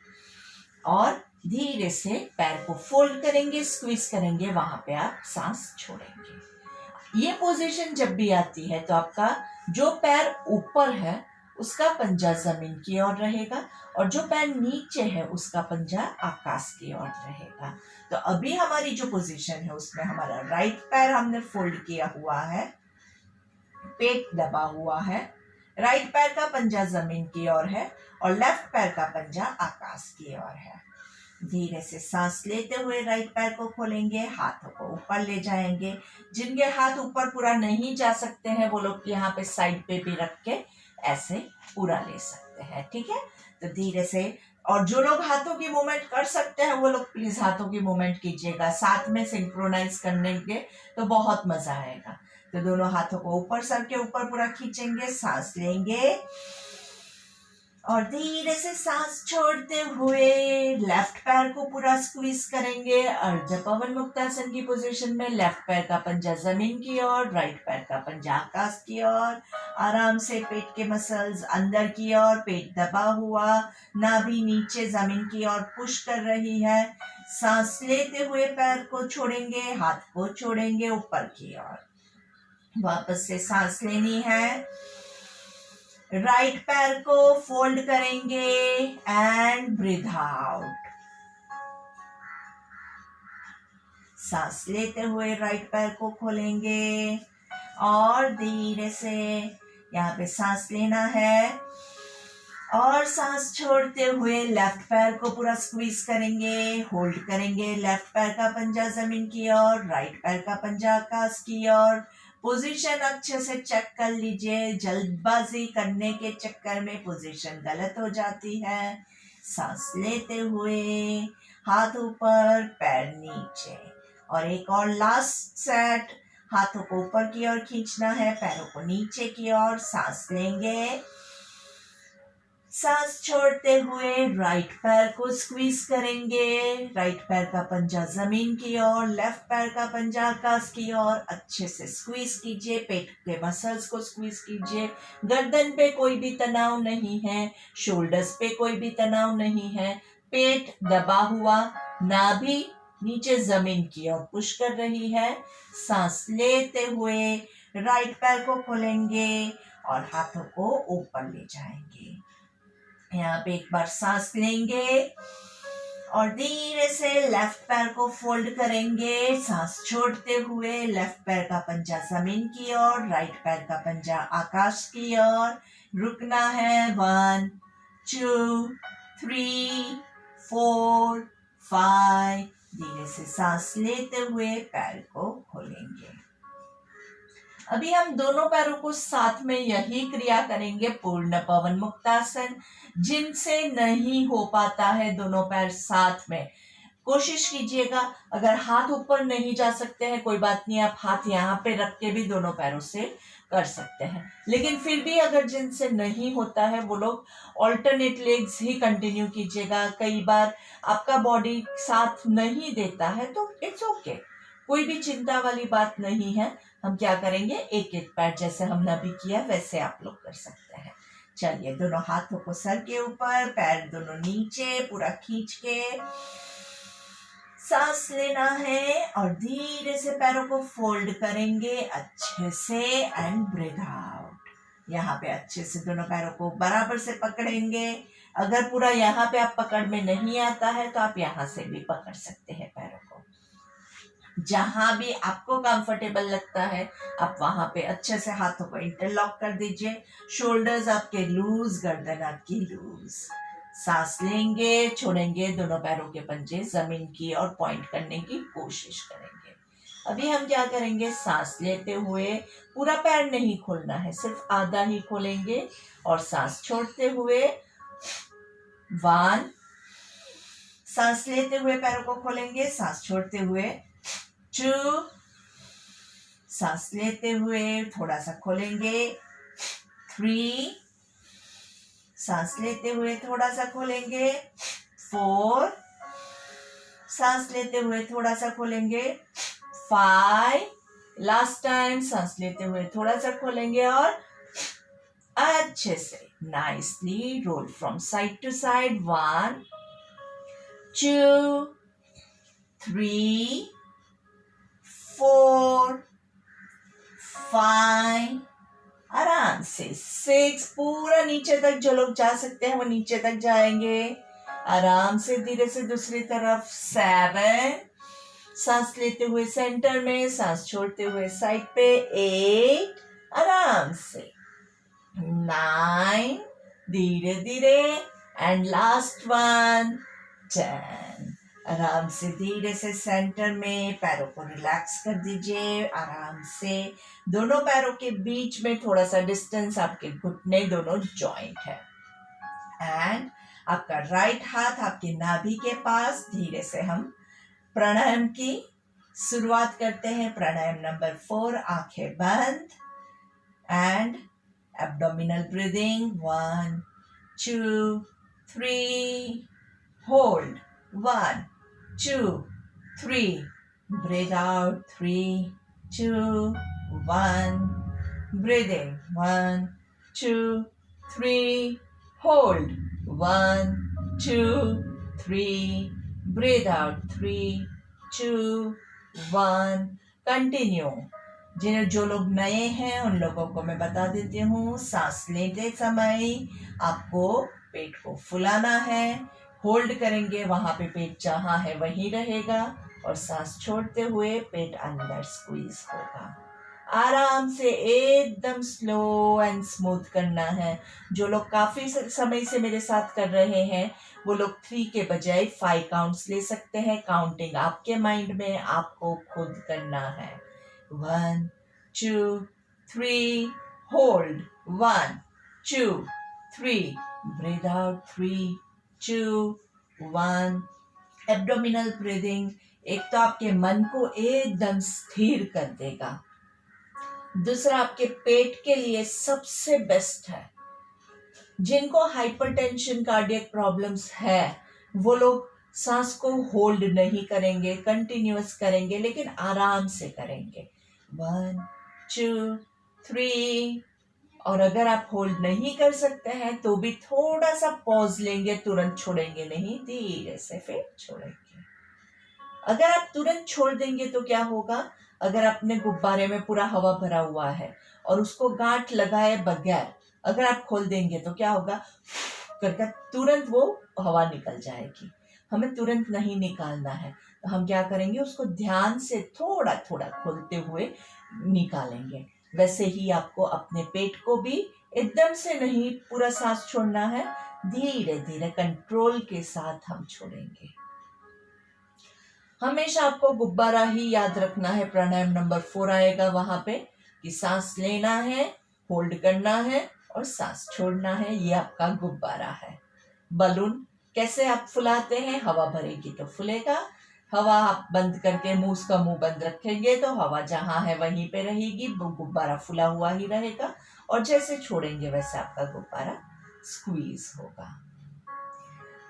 और धीरे से पैर को फोल्ड करेंगे, स्क्वीज करेंगे, वहां पे आप सांस छोड़ेंगे। ये पोजीशन जब भी आती है तो आपका जो पैर ऊपर है उसका पंजा जमीन की ओर रहेगा और जो पैर नीचे है उसका पंजा आकाश की ओर रहेगा। तो अभी हमारी जो पोजीशन है उसमें हमारा राइट पैर हमने फोल्ड किया हुआ है, पेट दबा हुआ है, राइट पैर का पंजा जमीन की ओर है और लेफ्ट पैर का पंजा आकाश की ओर है। धीरे से सांस लेते हुए राइट पैर को खोलेंगे, हाथों को ऊपर ले जाएंगे। जिनके हाथ ऊपर पूरा नहीं जा सकते हैं वो लोग यहाँ पे साइड पे भी रख के ऐसे पूरा ले सकते हैं, ठीक है। तो धीरे से, और जो लोग हाथों की मूवमेंट कर सकते हैं वो लोग प्लीज हाथों की मूवमेंट कीजिएगा, साथ में सिंक्रोनाइज करने के तो बहुत मजा आएगा। तो दोनों हाथों को ऊपर, सर के ऊपर पूरा खींचेंगे, सांस लेंगे और धीरे से सांस छोड़ते हुए लेफ्ट पैर को पूरा स्क्वीज करेंगे। अर्ध पवन मुक्तासन की पोजीशन में लेफ्ट पैर का पंजा जमीन की ओर, राइट पैर का पंजा आकाश की ओर। आराम से पेट के मसल्स अंदर की ओर, पेट दबा हुआ, नाभि नीचे जमीन की ओर पुश कर रही है। सांस लेते हुए पैर को छोड़ेंगे, हाथ को छोड़ेंगे ऊपर की ओर। वापस से सांस लेनी है, राइट पैर को फोल्ड करेंगे एंड ब्रीथ आउट। सांस लेते हुए राइट पैर को खोलेंगे और धीरे से यहाँ पे सांस लेना है और सांस छोड़ते हुए लेफ्ट पैर को पूरा स्क्वीज करेंगे, होल्ड करेंगे। लेफ्ट पैर का पंजा जमीन की ओर, राइट पैर का पंजा आकाश की ओर। पोजीशन अच्छे से चेक कर लीजिए, जल्दबाजी करने के चक्कर में पोजीशन गलत हो जाती है। सांस लेते हुए हाथ ऊपर, पैर नीचे, और एक और लास्ट सेट। हाथों को ऊपर की ओर खींचना है, पैरों को नीचे की ओर। सांस लेंगे, सांस छोड़ते हुए राइट पैर को स्क्वीज करेंगे, राइट पैर का पंजा जमीन की ओर, लेफ्ट पैर का पंजा आकाश की ओर। अच्छे से स्क्वीज कीजिए, पेट के मसल्स को स्क्वीज कीजिए। गर्दन पे कोई भी तनाव नहीं है, शोल्डर्स पे कोई भी तनाव नहीं है। पेट दबा हुआ, नाभि नीचे जमीन की ओर पुश कर रही है। सांस लेते हुए राइट पैर को खोलेंगे और हाथों को ऊपर ले जाएंगे। यहाँ पे एक बार सांस लेंगे और धीरे से लेफ्ट पैर को फोल्ड करेंगे, सांस छोड़ते हुए। लेफ्ट पैर का पंजा जमीन की ओर, राइट पैर का पंजा आकाश की ओर। रुकना है 1 2 3 4 5। धीरे से सांस लेते हुए पैर को खोलेंगे। अभी हम दोनों पैरों को साथ में यही क्रिया करेंगे, पूर्ण पवन मुक्तासन। जिनसे नहीं हो पाता है दोनों पैर साथ में, कोशिश कीजिएगा। अगर हाथ ऊपर नहीं जा सकते हैं कोई बात नहीं, आप हाथ यहाँ पे रख के भी दोनों पैरों से कर सकते हैं। लेकिन फिर भी अगर जिनसे नहीं होता है वो लोग ऑल्टरनेट लेग्स ही कंटिन्यू कीजिएगा। कई बार आपका बॉडी साथ नहीं देता है तो इट्स ओके, कोई भी चिंता वाली बात नहीं है। हम क्या करेंगे, एक एक पैर जैसे हमने अभी किया वैसे आप लोग कर सकते हैं। चलिए, दोनों हाथों को सर के ऊपर, पैर दोनों नीचे, पूरा खींच के सांस लेना है और धीरे से पैरों को फोल्ड करेंगे अच्छे से एंड ब्रीथ आउट। यहाँ पे अच्छे से दोनों पैरों को बराबर से पकड़ेंगे। अगर पूरा यहाँ पे आप पकड़ में नहीं आता है तो आप यहाँ से भी पकड़ सकते हैं पैरों को। जहां भी आपको कंफर्टेबल लगता है आप वहां पे अच्छे से हाथों को इंटरलॉक कर दीजिए। शोल्डर्स आपके लूज, गर्दन आपकी लूज। सांस लेंगे, छोड़ेंगे, दोनों पैरों के पंजे जमीन की और पॉइंट करने की कोशिश करेंगे। अभी हम क्या करेंगे, सांस लेते हुए पूरा पैर नहीं खोलना है, सिर्फ आधा ही खोलेंगे और सांस छोड़ते हुए 1। सांस लेते हुए पैरों को खोलेंगे, सांस छोड़ते हुए 2। सांस लेते हुए थोड़ा सा खोलेंगे 3। सांस लेते हुए थोड़ा सा खोलेंगे 4। सांस लेते हुए थोड़ा सा खोलेंगे 5। लास्ट टाइम सांस लेते हुए थोड़ा सा खोलेंगे और अच्छे से nicely roll from side to side. 1 2 3 4 5। आराम से 6। पूरा नीचे तक जो लोग जा सकते हैं वो नीचे तक जाएंगे। आराम से धीरे से दूसरी तरफ 7। सांस लेते हुए सेंटर में, सांस छोड़ते हुए साइड पे 8। आराम से 9। धीरे धीरे एंड लास्ट 1 10। आराम से धीरे से सेंटर में पैरों को रिलैक्स कर दीजिए। आराम से दोनों पैरों के बीच में थोड़ा सा डिस्टेंस, आपके घुटने दोनों जॉइंट है। एंड आपका राइट हाथ आपके नाभि के पास। धीरे से हम प्राणायाम की शुरुआत करते हैं। प्राणायाम नंबर 4, आंखें बंद and abdominal breathing. 1 2 3 hold 1 2 3 breathe out 3 2 1 breathe in 1 2 3 hold 1 2 3 breathe out 3 2 1 continue. जो लोग नए हैं उन लोगों को मैं बता देती हूँ, सांस लेते समय आपको पेट को फुलाना है। होल्ड करेंगे, वहां पे पेट जहां है वहीं रहेगा और सांस छोड़ते हुए पेट अंदर स्क्वीज होगा। आराम से एकदम स्लो एंड स्मूथ करना है। जो लोग काफी समय से मेरे साथ कर रहे हैं वो लोग 3 के बजाय 5 काउंट्स ले सकते हैं। काउंटिंग आपके माइंड में आपको खुद करना है। 1 2 3 hold 1 2 3 breathe out 3 2 1 abdominal breathing. एक तो आपके मन को एकदम स्थिर कर देगा, दूसरा आपके पेट के लिए सबसे बेस्ट है। जिनको हाइपरटेंशन, कार्डियक प्रॉब्लम्स है वो लोग सांस को होल्ड नहीं करेंगे, कंटिन्यूअस करेंगे, लेकिन आराम से करेंगे। 1 2 3। और अगर आप होल्ड नहीं कर सकते हैं तो भी थोड़ा सा पॉज लेंगे, तुरंत छोड़ेंगे नहीं, धीरे से फिर छोड़ेंगे। अगर आप तुरंत छोड़ देंगे तो क्या होगा, अगर अपने गुब्बारे में पूरा हवा भरा हुआ है और उसको गांठ लगाए बगैर अगर आप खोल देंगे तो क्या होगा, करके तुरंत वो हवा निकल जाएगी। हमें तुरंत नहीं निकालना है। तो हम क्या करेंगे, उसको ध्यान से थोड़ा थोड़ा खोलते हुए निकालेंगे। वैसे ही आपको अपने पेट को भी एकदम से नहीं पूरा सांस छोड़ना है, धीरे धीरे कंट्रोल के साथ हम छोड़ेंगे। हमेशा आपको गुब्बारा ही याद रखना है। प्राणायाम नंबर 4 आएगा वहां पे कि सांस लेना है, होल्ड करना है और सांस छोड़ना है। ये आपका गुब्बारा है। बलून कैसे आप फुलाते हैं, हवा भरेगी तो फूलेगा, हवा आप बंद करके मुंह बंद रखेंगे तो हवा जहां है वहीं पे रहेगी, वो गुब्बारा फुला हुआ ही रहेगा, और जैसे छोड़ेंगे वैसे आपका गुब्बारा स्क्वीज होगा।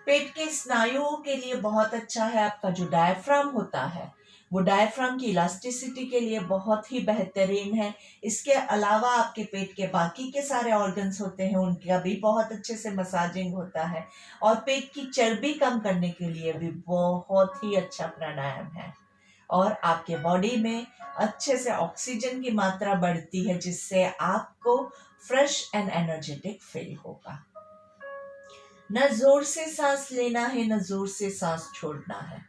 पेट के स्नायुओं के लिए बहुत अच्छा है आपका जो डायफ्राम होता है, वो डायफ्राम की इलास्टिसिटी के लिए बहुत ही बेहतरीन है। इसके अलावा आपके पेट के बाकी के सारे ऑर्गन्स होते हैं, उनका भी बहुत अच्छे से मसाजिंग होता है, और पेट की चर्बी कम करने के लिए भी बहुत ही अच्छा प्राणायाम है। और आपके बॉडी में अच्छे से ऑक्सीजन की मात्रा बढ़ती है, जिससे आपको फ्रेश एंड एनर्जेटिक फील होगा। न जोर से सांस लेना है, न जोर से सांस छोड़ना है,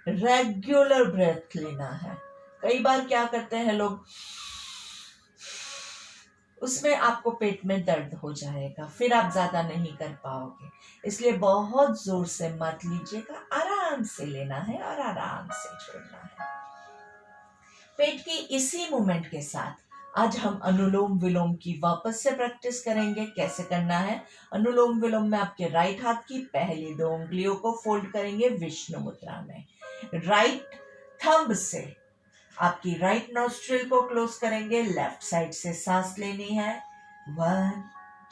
रेगुलर ब्रेथ लेना है। कई बार क्या करते हैं लोग, उसमें आपको पेट में दर्द हो जाएगा, फिर आप ज्यादा नहीं कर पाओगे। इसलिए बहुत जोर से मत लीजिएगा, आराम से लेना है और आराम से छोड़ना है। पेट की इसी मूवमेंट के साथ आज हम अनुलोम विलोम की वापस से प्रैक्टिस करेंगे। कैसे करना है, अनुलोम विलोम में आपके राइट हाथ की पहली 2 उंगलियों को फोल्ड करेंगे विष्णु मुद्रा में। राइट थंब से आपकी राइट नोस्ट्रिल को क्लोज करेंगे, लेफ्ट साइड से सांस लेनी है। 1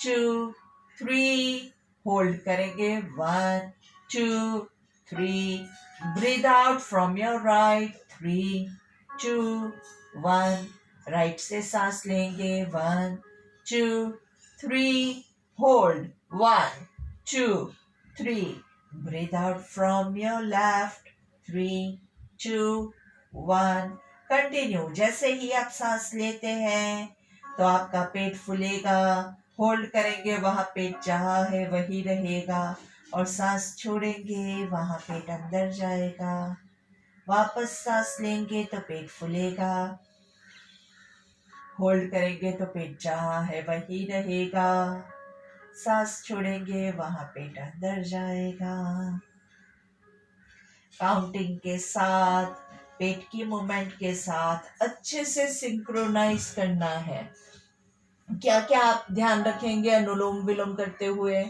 2 3 होल्ड करेंगे, 1 2 3 breathe out from your right, 3 2 1 right से सांस लेंगे, 1 2 3 hold, 1 2 3 breathe out from your left, 3 2 1 continue. जैसे ही आप सांस लेते हैं तो आपका पेट फूलेगा, होल्ड करेंगे वहां पेट जहां है वही रहेगा, और सांस छोड़ेंगे वहां पेट अंदर जाएगा। वापस सांस लेंगे तो पेट फूलेगा, होल्ड करेंगे तो पेट जहां है वही रहेगा, सांस छोड़ेंगे वहां पेट अंदर जाएगा। काउंटिंग के साथ, पेट की मूवमेंट के साथ अच्छे से सिंक्रोनाइज करना है। क्या क्या आप ध्यान रखेंगे अनुलोम विलोम करते हुए?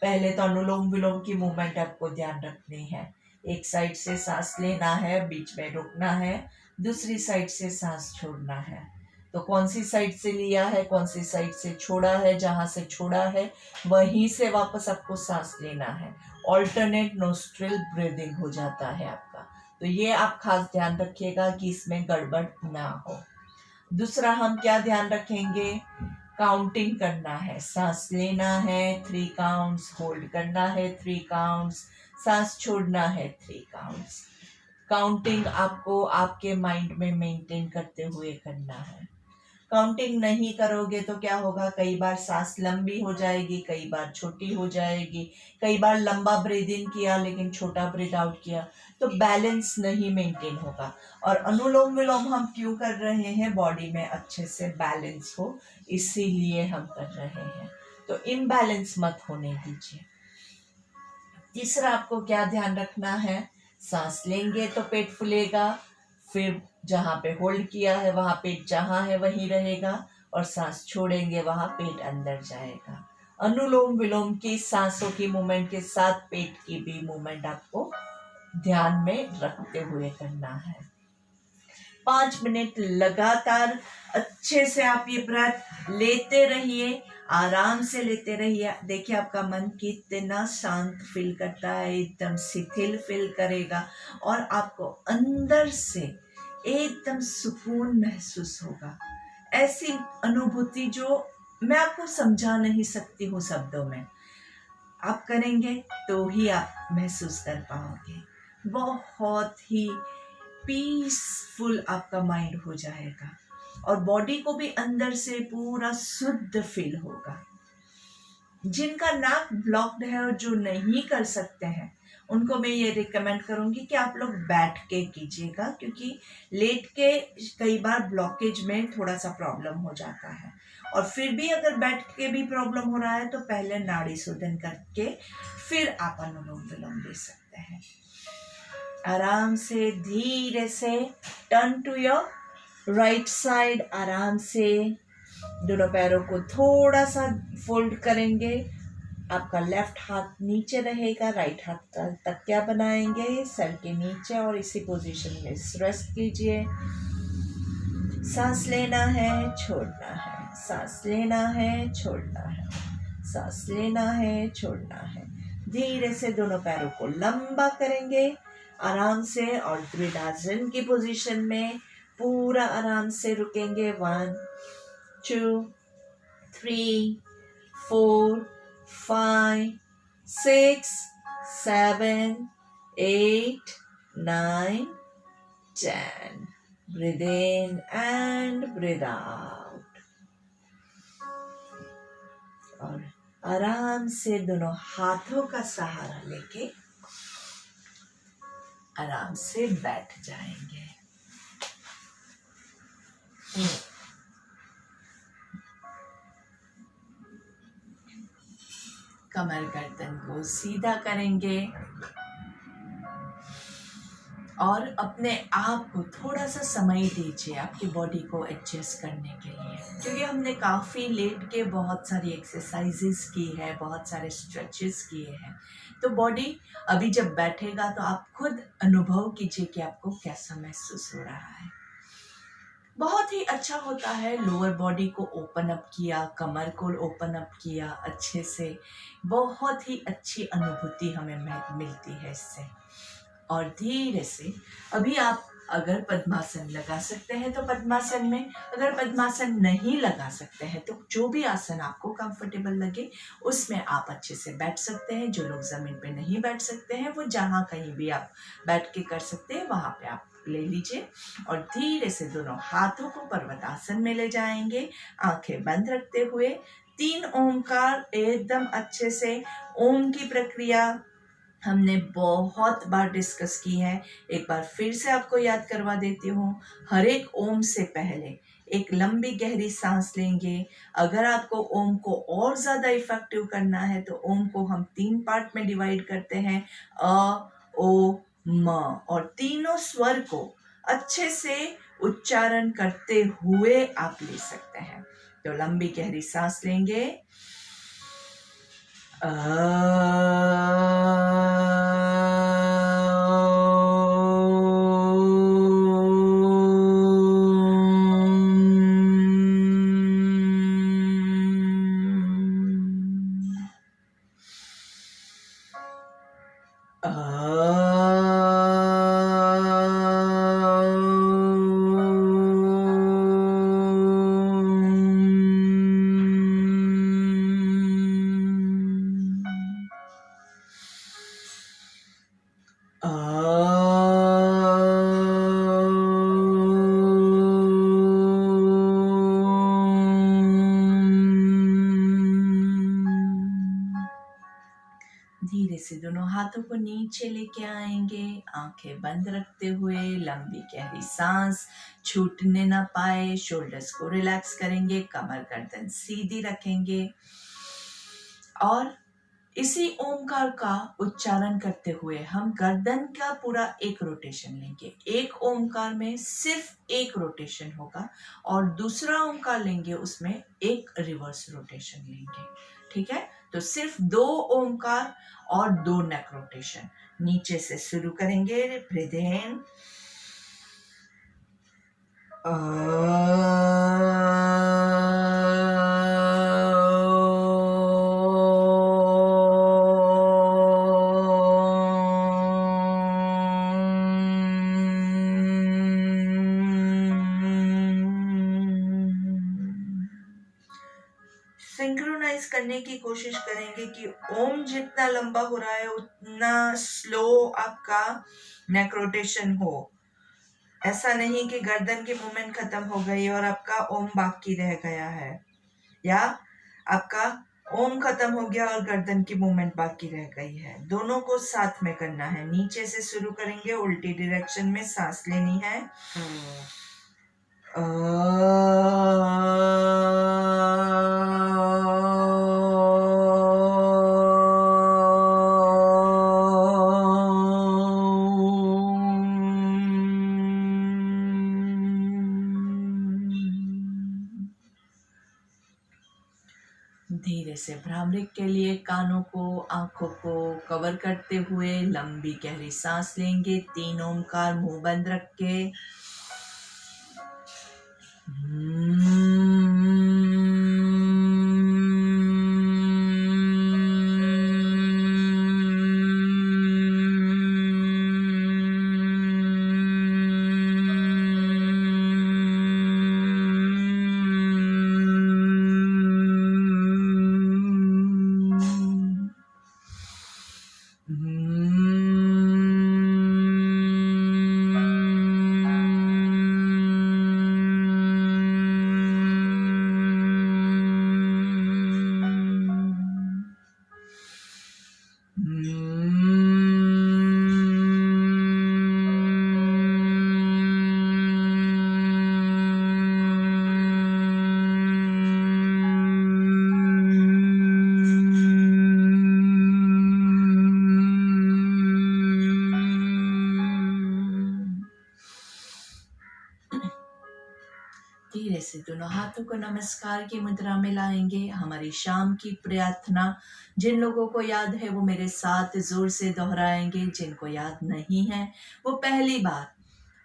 पहले तो अनुलोम विलोम की मूवमेंट आपको ध्यान रखनी है। एक साइड से सांस लेना है, बीच में रुकना है, दूसरी साइड से सांस छोड़ना है। तो कौन सी साइड से लिया है, कौन सी साइड से छोड़ा है, जहां से छोड़ा है वहीं से वापस आपको सांस लेना है। ऑल्टरनेट नोस्ट्रिल ब्रीदिंग हो जाता है आपका, तो ये आप खास ध्यान रखिएगा कि इसमें गड़बड़ ना हो। दूसरा हम क्या ध्यान रखेंगे, काउंटिंग करना है। सांस लेना है 3 काउंट्स, होल्ड करना है 3 काउंट्स, सांस छोड़ना है 3 काउंट्स। काउंटिंग आपको आपके माइंड में मेंटेन करते हुए करना है। काउंटिंग नहीं करोगे तो क्या होगा, कई बार सांस लंबी हो जाएगी, कई बार छोटी हो जाएगी, कई बार लंबा ब्रीद इन किया लेकिन छोटा ब्रीद आउट किया, तो बैलेंस नहीं मेंटेन होगा। और अनुलोम विलोम हम क्यों कर रहे हैं, बॉडी में अच्छे से बैलेंस हो, इसीलिए हम कर रहे हैं। तो इम्बैलेंस मत होने दीजिए। तीसरा आपको क्या ध्यान रखना है, सांस लेंगे तो पेट फूलेगा, फिर जहां पे होल्ड किया है वहां पेट जहां है वहीं रहेगा, और सांस छोड़ेंगे वहां पेट अंदर जाएगा। अनुलोम विलोम की सांसों की मूवमेंट के साथ पेट की भी मूवमेंट आपको ध्यान में रखते हुए करना है। 5 मिनट लगातार अच्छे से आप ये ब्रेथ लेते रहिए, आराम से लेते रहिए। देखिए आपका मन कितना शांत फील करता है, एकदम शिथिल फील करेगा, और आपको अंदर से एकदम सुकून महसूस होगा। ऐसी अनुभूति जो मैं आपको समझा नहीं सकती हूँ शब्दों में, आप करेंगे तो ही आप महसूस कर पाओगे। बहुत ही पीसफुल आपका माइंड हो जाएगा, और बॉडी को भी अंदर से पूरा शुद्ध फील होगा। जिनका नाक ब्लॉक्ड है और जो नहीं कर सकते हैं, उनको मैं ये रिकमेंड करूंगी कि आप लोग बैठ के कीजिएगा, क्योंकि लेट के कई बार ब्लॉकेज में थोड़ा सा प्रॉब्लम हो जाता है। और फिर भी अगर बैठ के भी प्रॉब्लम हो रहा है तो पहले नाड़ी शोधन करके फिर आप अनुलोम विलोम ले सकते हैं। आराम से धीरे से turn to your right side. आराम से दोनों पैरों को थोड़ा सा फोल्ड करेंगे। आपका लेफ्ट हाथ नीचे रहेगा, राइट हाथ तकिया बनाएंगे सर के नीचे और इसी पोजीशन में रेस्ट कीजिए। सांस लेना है, छोड़ना है, सांस लेना है, छोड़ना है, सांस लेना है, छोड़ना है। धीरे से दोनों पैरों को लंबा करेंगे आराम से और द्विडासन की पोजीशन में पूरा आराम से रुकेंगे। 1 2 3 4 5 6 7 8 9 10. Breathe in and breathe out. और आराम से दोनों हाथों का सहारा लेके आराम से बैठ जाएंगे। कमर गर्दन को सीधा करेंगे और अपने आप को थोड़ा सा समय दीजिए आपकी बॉडी को एडजस्ट करने के लिए, क्योंकि हमने काफ़ी लेट के बहुत सारी एक्सरसाइजेस की है, बहुत सारे स्ट्रेचेस किए हैं। तो बॉडी अभी जब बैठेगा तो आप खुद अनुभव कीजिए कि आपको कैसा महसूस हो रहा है। बहुत ही अच्छा होता है। लोअर बॉडी को ओपन अप किया, कमर को ओपन अप किया अच्छे से, बहुत ही अच्छी अनुभूति हमें मिलती है इससे। और धीरे से अभी आप अगर पद्मासन लगा सकते हैं तो पद्मासन में, अगर पद्मासन नहीं लगा सकते हैं तो जो भी आसन आपको कंफर्टेबल लगे उसमें आप अच्छे से बैठ सकते हैं। जो लोग ज़मीन पे नहीं बैठ सकते हैं वो जहाँ कहीं भी आप बैठ के कर सकते हैं वहाँ पे आप ले लीजिए और धीरे से दोनों हाथों को पर्वतासन में ले जाएंगे, आंखें बंद रखते हुए 3 ओमकार एकदम अच्छे से। ओम की प्रक्रिया हमने बहुत बार डिस्कस की है, एक बार फिर से आपको याद करवा देती हूँ। हर एक ओम से पहले एक लंबी गहरी सांस लेंगे। अगर आपको ओम को और ज़्यादा इफेक्टिव करना है तो ओम को हम 3 पार्ट में डिवाइड करते हैं, अ, ओ, म, और तीनों स्वर को अच्छे से उच्चारण करते हुए आप ले सकते हैं। तो लंबी गहरी सांस लेंगे, धीरे से दोनों हाथों को नीचे लेके आएंगे, आंखें बंद रखते हुए लंबी गहरी सांस, छूटने ना पाए। शोल्डर्स को रिलैक्स करेंगे, कमर गर्दन सीधी रखेंगे और इसी ओमकार का उच्चारण करते हुए हम गर्दन का पूरा एक रोटेशन लेंगे। एक ओमकार में सिर्फ एक रोटेशन होगा और दूसरा ओमकार लेंगे उसमें एक रिवर्स रोटेशन लेंगे। ठीक है, तो सिर्फ 2 ओमकार और 2 नेक रोटेशन। नीचे से शुरू करेंगे, ब्रीथ इन, सिंक्रोनाइज करने की कोशिश करेंगे कि ओम जितना लंबा हो रहा है उतना स्लो आपका नेक रोटेशन हो। ऐसा नहीं कि गर्दन की मूवमेंट खत्म हो गई और आपका ओम बाकी रह गया है, या आपका ओम खत्म हो गया और गर्दन की मूवमेंट बाकी रह गई है। दोनों को साथ में करना है। नीचे से शुरू करेंगे, उल्टी डायरेक्शन में सांस लेनी है। धीरे से भ्रामरिक के लिए कानों को, आंखों को कवर करते हुए लंबी गहरी सांस लेंगे। 3 ओमकार मुंह बंद रख के। धीरे से दोनों हाथों को नमस्कार की मुद्रा में लाएंगे। हमारी शाम की प्रार्थना जिन लोगों को याद है वो मेरे साथ जोर से दोहराएंगे। जिनको याद नहीं है वो पहली बार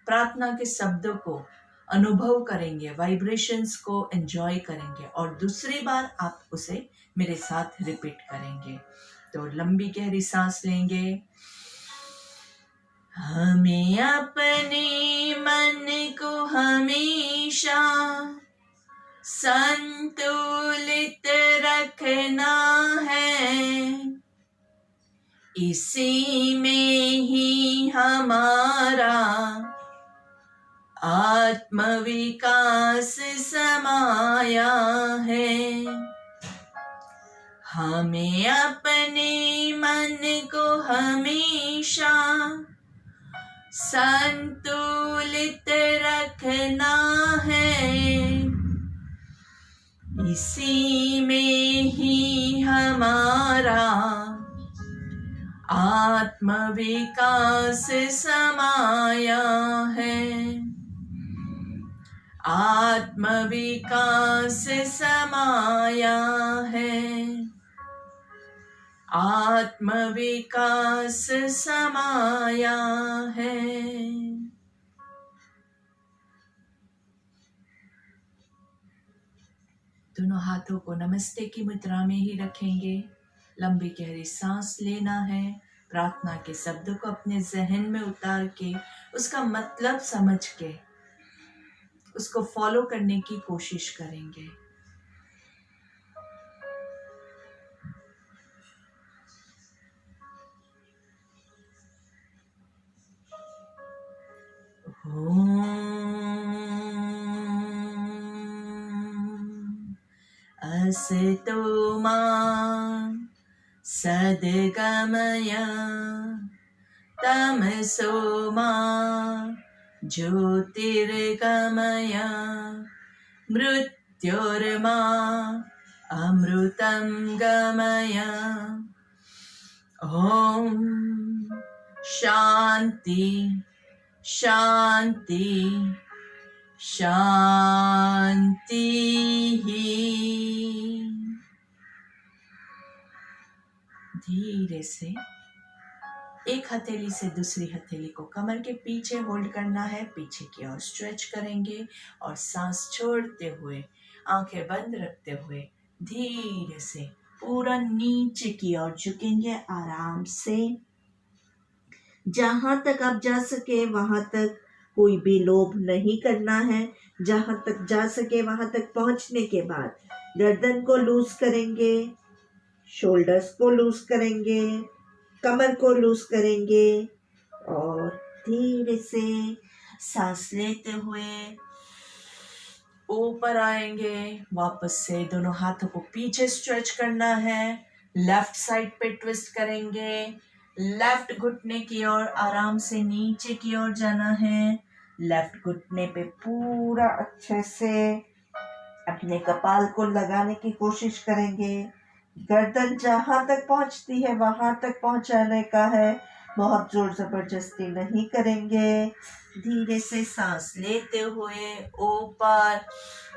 प्रार्थना के शब्दों को अनुभव करेंगे, वाइब्रेशंस को एंजॉय करेंगे और दूसरी बार आप उसे मेरे साथ रिपीट करेंगे। तो लंबी गहरी सांस लेंगे। हमें अपने मन को हमेशा संतुलित रखना है, इसी में ही हमारा आत्मविकास समाया है। हमें अपने मन को हमेशा संतुलित रखना है, इसी में ही हमारा आत्मविकास समाया है। आत्मविकास समाया है। आत्मविकास समाया है। दोनों हाथों को नमस्ते की मुद्रा में ही रखेंगे। लंबी गहरी सांस लेना है। प्रार्थना के शब्दों को अपने जहन में उतार के उसका मतलब समझ के उसको फॉलो करने की कोशिश करेंगे। असतो मा सद्गमय तमसो मा ज्योतिर्गमय मृत्योर्मा अमृतं गमय। ओम शांति शांति शांति ही। धीरे से एक हथेली से दूसरी हथेली को कमर के पीछे होल्ड करना है। पीछे की ओर स्ट्रेच करेंगे और सांस छोड़ते हुए आंखें बंद रखते हुए धीरे से पूरा नीचे की ओर झुकेंगे। आराम से जहां तक आप जा सके वहां तक, कोई भी लोभ नहीं करना है। जहां तक जा सके वहां तक पहुंचने के बाद गर्दन को लूज करेंगे, शोल्डर्स को लूज करेंगे, कमर को लूज करेंगे और धीरे से सांस लेते हुए ऊपर आएंगे, वापस से दोनों हाथों को पीछे स्ट्रेच करना है, लेफ्ट साइड पे ट्विस्ट करेंगे, लेफ्ट घुटने की ओर आराम से नीचे की ओर जाना है, लेफ्ट घुटने पे पूरा अच्छे से अपने कपाल को लगाने की कोशिश करेंगे, गर्दन जहां तक पहुंचती है वहां तक पहुंचाने का है, बहुत जोर जबरदस्ती नहीं करेंगे। धीरे से सांस लेते हुए ऊपर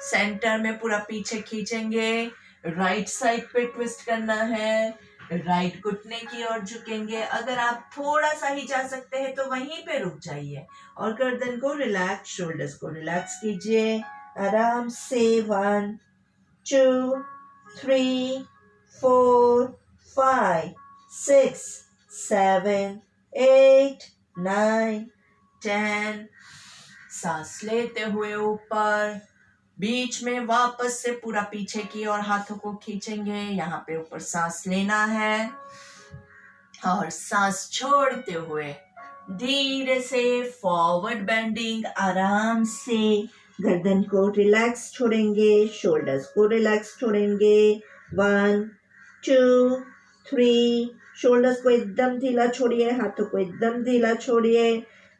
सेंटर में पूरा पीछे खींचेंगे, राइट साइड पे ट्विस्ट करना है, राइट घुटने की ओर झुकेंगे। अगर आप थोड़ा सा ही जा सकते हैं तो वहीं पे रुक जाइए और गर्दन को रिलैक्स, शोल्डर्स को रिलैक्स कीजिए आराम से। 1 2 3 4 5 6 7 8 9 10। सांस लेते हुए ऊपर, बीच में वापस से पूरा पीछे की ओर हाथों को खींचेंगे। यहाँ पे ऊपर सांस लेना है और सांस छोड़ते हुए धीरे से फॉरवर्ड बेंडिंग, आराम से गर्दन को रिलैक्स छोड़ेंगे, शोल्डर्स को रिलैक्स छोड़ेंगे। 1 2 3, शोल्डर्स को एकदम ढीला छोड़िए, हाथों को एकदम ढीला छोड़िए।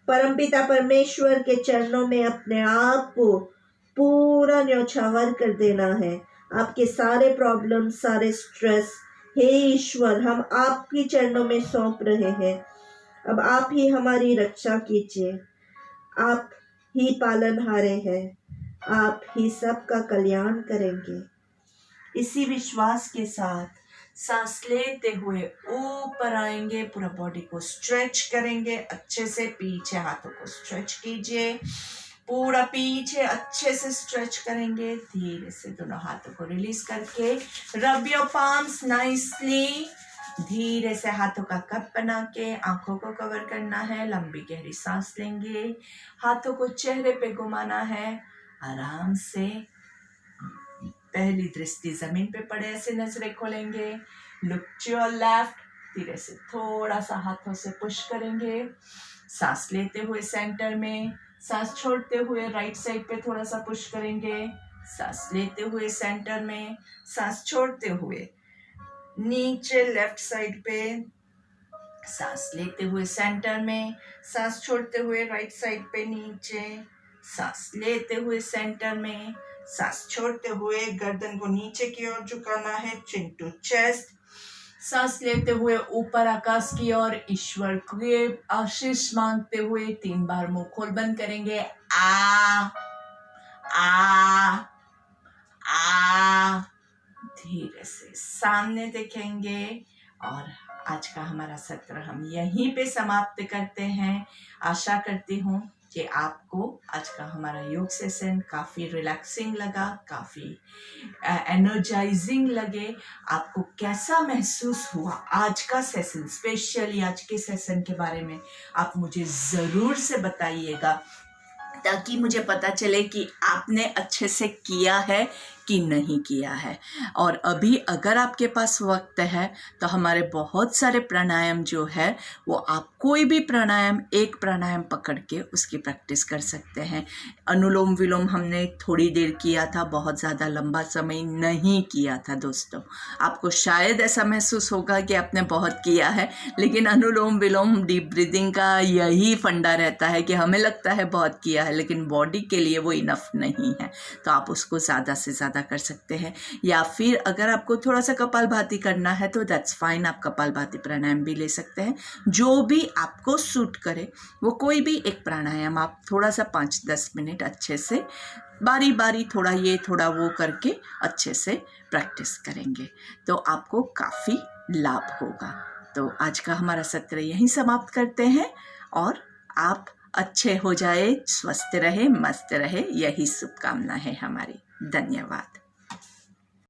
परमपिता परमेश्वर के चरणों में अपने आप को पूरा न्यौछावर कर देना है। आपके सारे प्रॉब्लम, सारे स्ट्रेस, हे ईश्वर, हम आपके चरणों में सौंप रहे हैं। अब आप ही हमारी रक्षा कीजिए, आप ही पालनहारे हैं, आप ही सबका कल्याण करेंगे। इसी विश्वास के साथ सांस लेते हुए ऊपर आएंगे, पूरा बॉडी को स्ट्रेच करेंगे अच्छे से, पीछे हाथों को स्ट्रेच कीजिए, पूरा पीछे अच्छे से स्ट्रेच करेंगे। धीरे से दोनों हाथों को रिलीज करके रब योर पाम्स नाइसली। धीरे से हाथों का कप बना के आंखों को कवर करना है, लंबी गहरी सांस लेंगे, हाथों को चेहरे पे घुमाना है आराम से। पहली दृष्टि जमीन पे पड़े ऐसे नजरें खोलेंगे। लुक टू योर लेफ्ट, धीरे से थोड़ा सा हाथों से पुश करेंगे। सांस लेते हुए सेंटर में, सांस छोड़ते हुए राइट साइड पे थोड़ा सा पुश करेंगे। सांस लेते हुए सेंटर में, सांस छोड़ते हुए नीचे लेफ्ट साइड पे, सांस लेते हुए सेंटर में, सांस छोड़ते हुए राइट साइड पे नीचे, सांस लेते हुए सेंटर में, सांस छोड़ते हुए गर्दन को नीचे की ओर झुकाना है, चिन टू चेस्ट। सांस लेते हुए ऊपर आकाश की ओर ईश्वर के आशीष मांगते हुए 3 बार मुंह खोल बंद करेंगे। आ आ आ। धीरे से सामने देखेंगे और आज का हमारा सत्र हम यहीं पे समाप्त करते हैं। आशा करती हूँ कि आपको आज का हमारा योग सेशन काफ़ी रिलैक्सिंग लगा, काफ़ी एनर्जाइजिंग लगे। आपको कैसा महसूस हुआ आज का सेशन, स्पेशली आज के सेशन के बारे में आप मुझे ज़रूर से बताइएगा, ताकि मुझे पता चले कि आपने अच्छे से किया है कि नहीं किया है। और अभी अगर आपके पास वक्त है तो हमारे बहुत सारे प्राणायाम जो है वो आप कोई भी प्राणायाम, एक प्राणायाम पकड़ के उसकी प्रैक्टिस कर सकते हैं। अनुलोम विलोम हमने थोड़ी देर किया था, बहुत ज़्यादा लंबा समय नहीं किया था दोस्तों। आपको शायद ऐसा महसूस होगा कि आपने बहुत किया है, लेकिन अनुलोम विलोम डीप ब्रीदिंग का यही फंडा रहता है कि हमें लगता है बहुत किया है, लेकिन बॉडी के लिए वो इनफ नहीं है। तो आप उसको ज़्यादा से ज़्यादा कर सकते हैं। या फिर अगर आपको थोड़ा सा कपालभाति करना है तो दैट्स फाइन, आप कपालभाति प्राणायाम भी ले सकते हैं। जो भी आपको सूट करे वो कोई भी एक प्राणायाम आप थोड़ा सा 5-10 मिनट अच्छे से बारी बारी थोड़ा ये थोड़ा वो करके अच्छे से प्रैक्टिस करेंगे तो आपको काफ़ी लाभ होगा। तो आज का हमारा सत्र यहीं समाप्त करते हैं और आप अच्छे हो जाए, स्वस्थ रहे, मस्त रहे, यही शुभकामना है हमारी। धन्यवाद।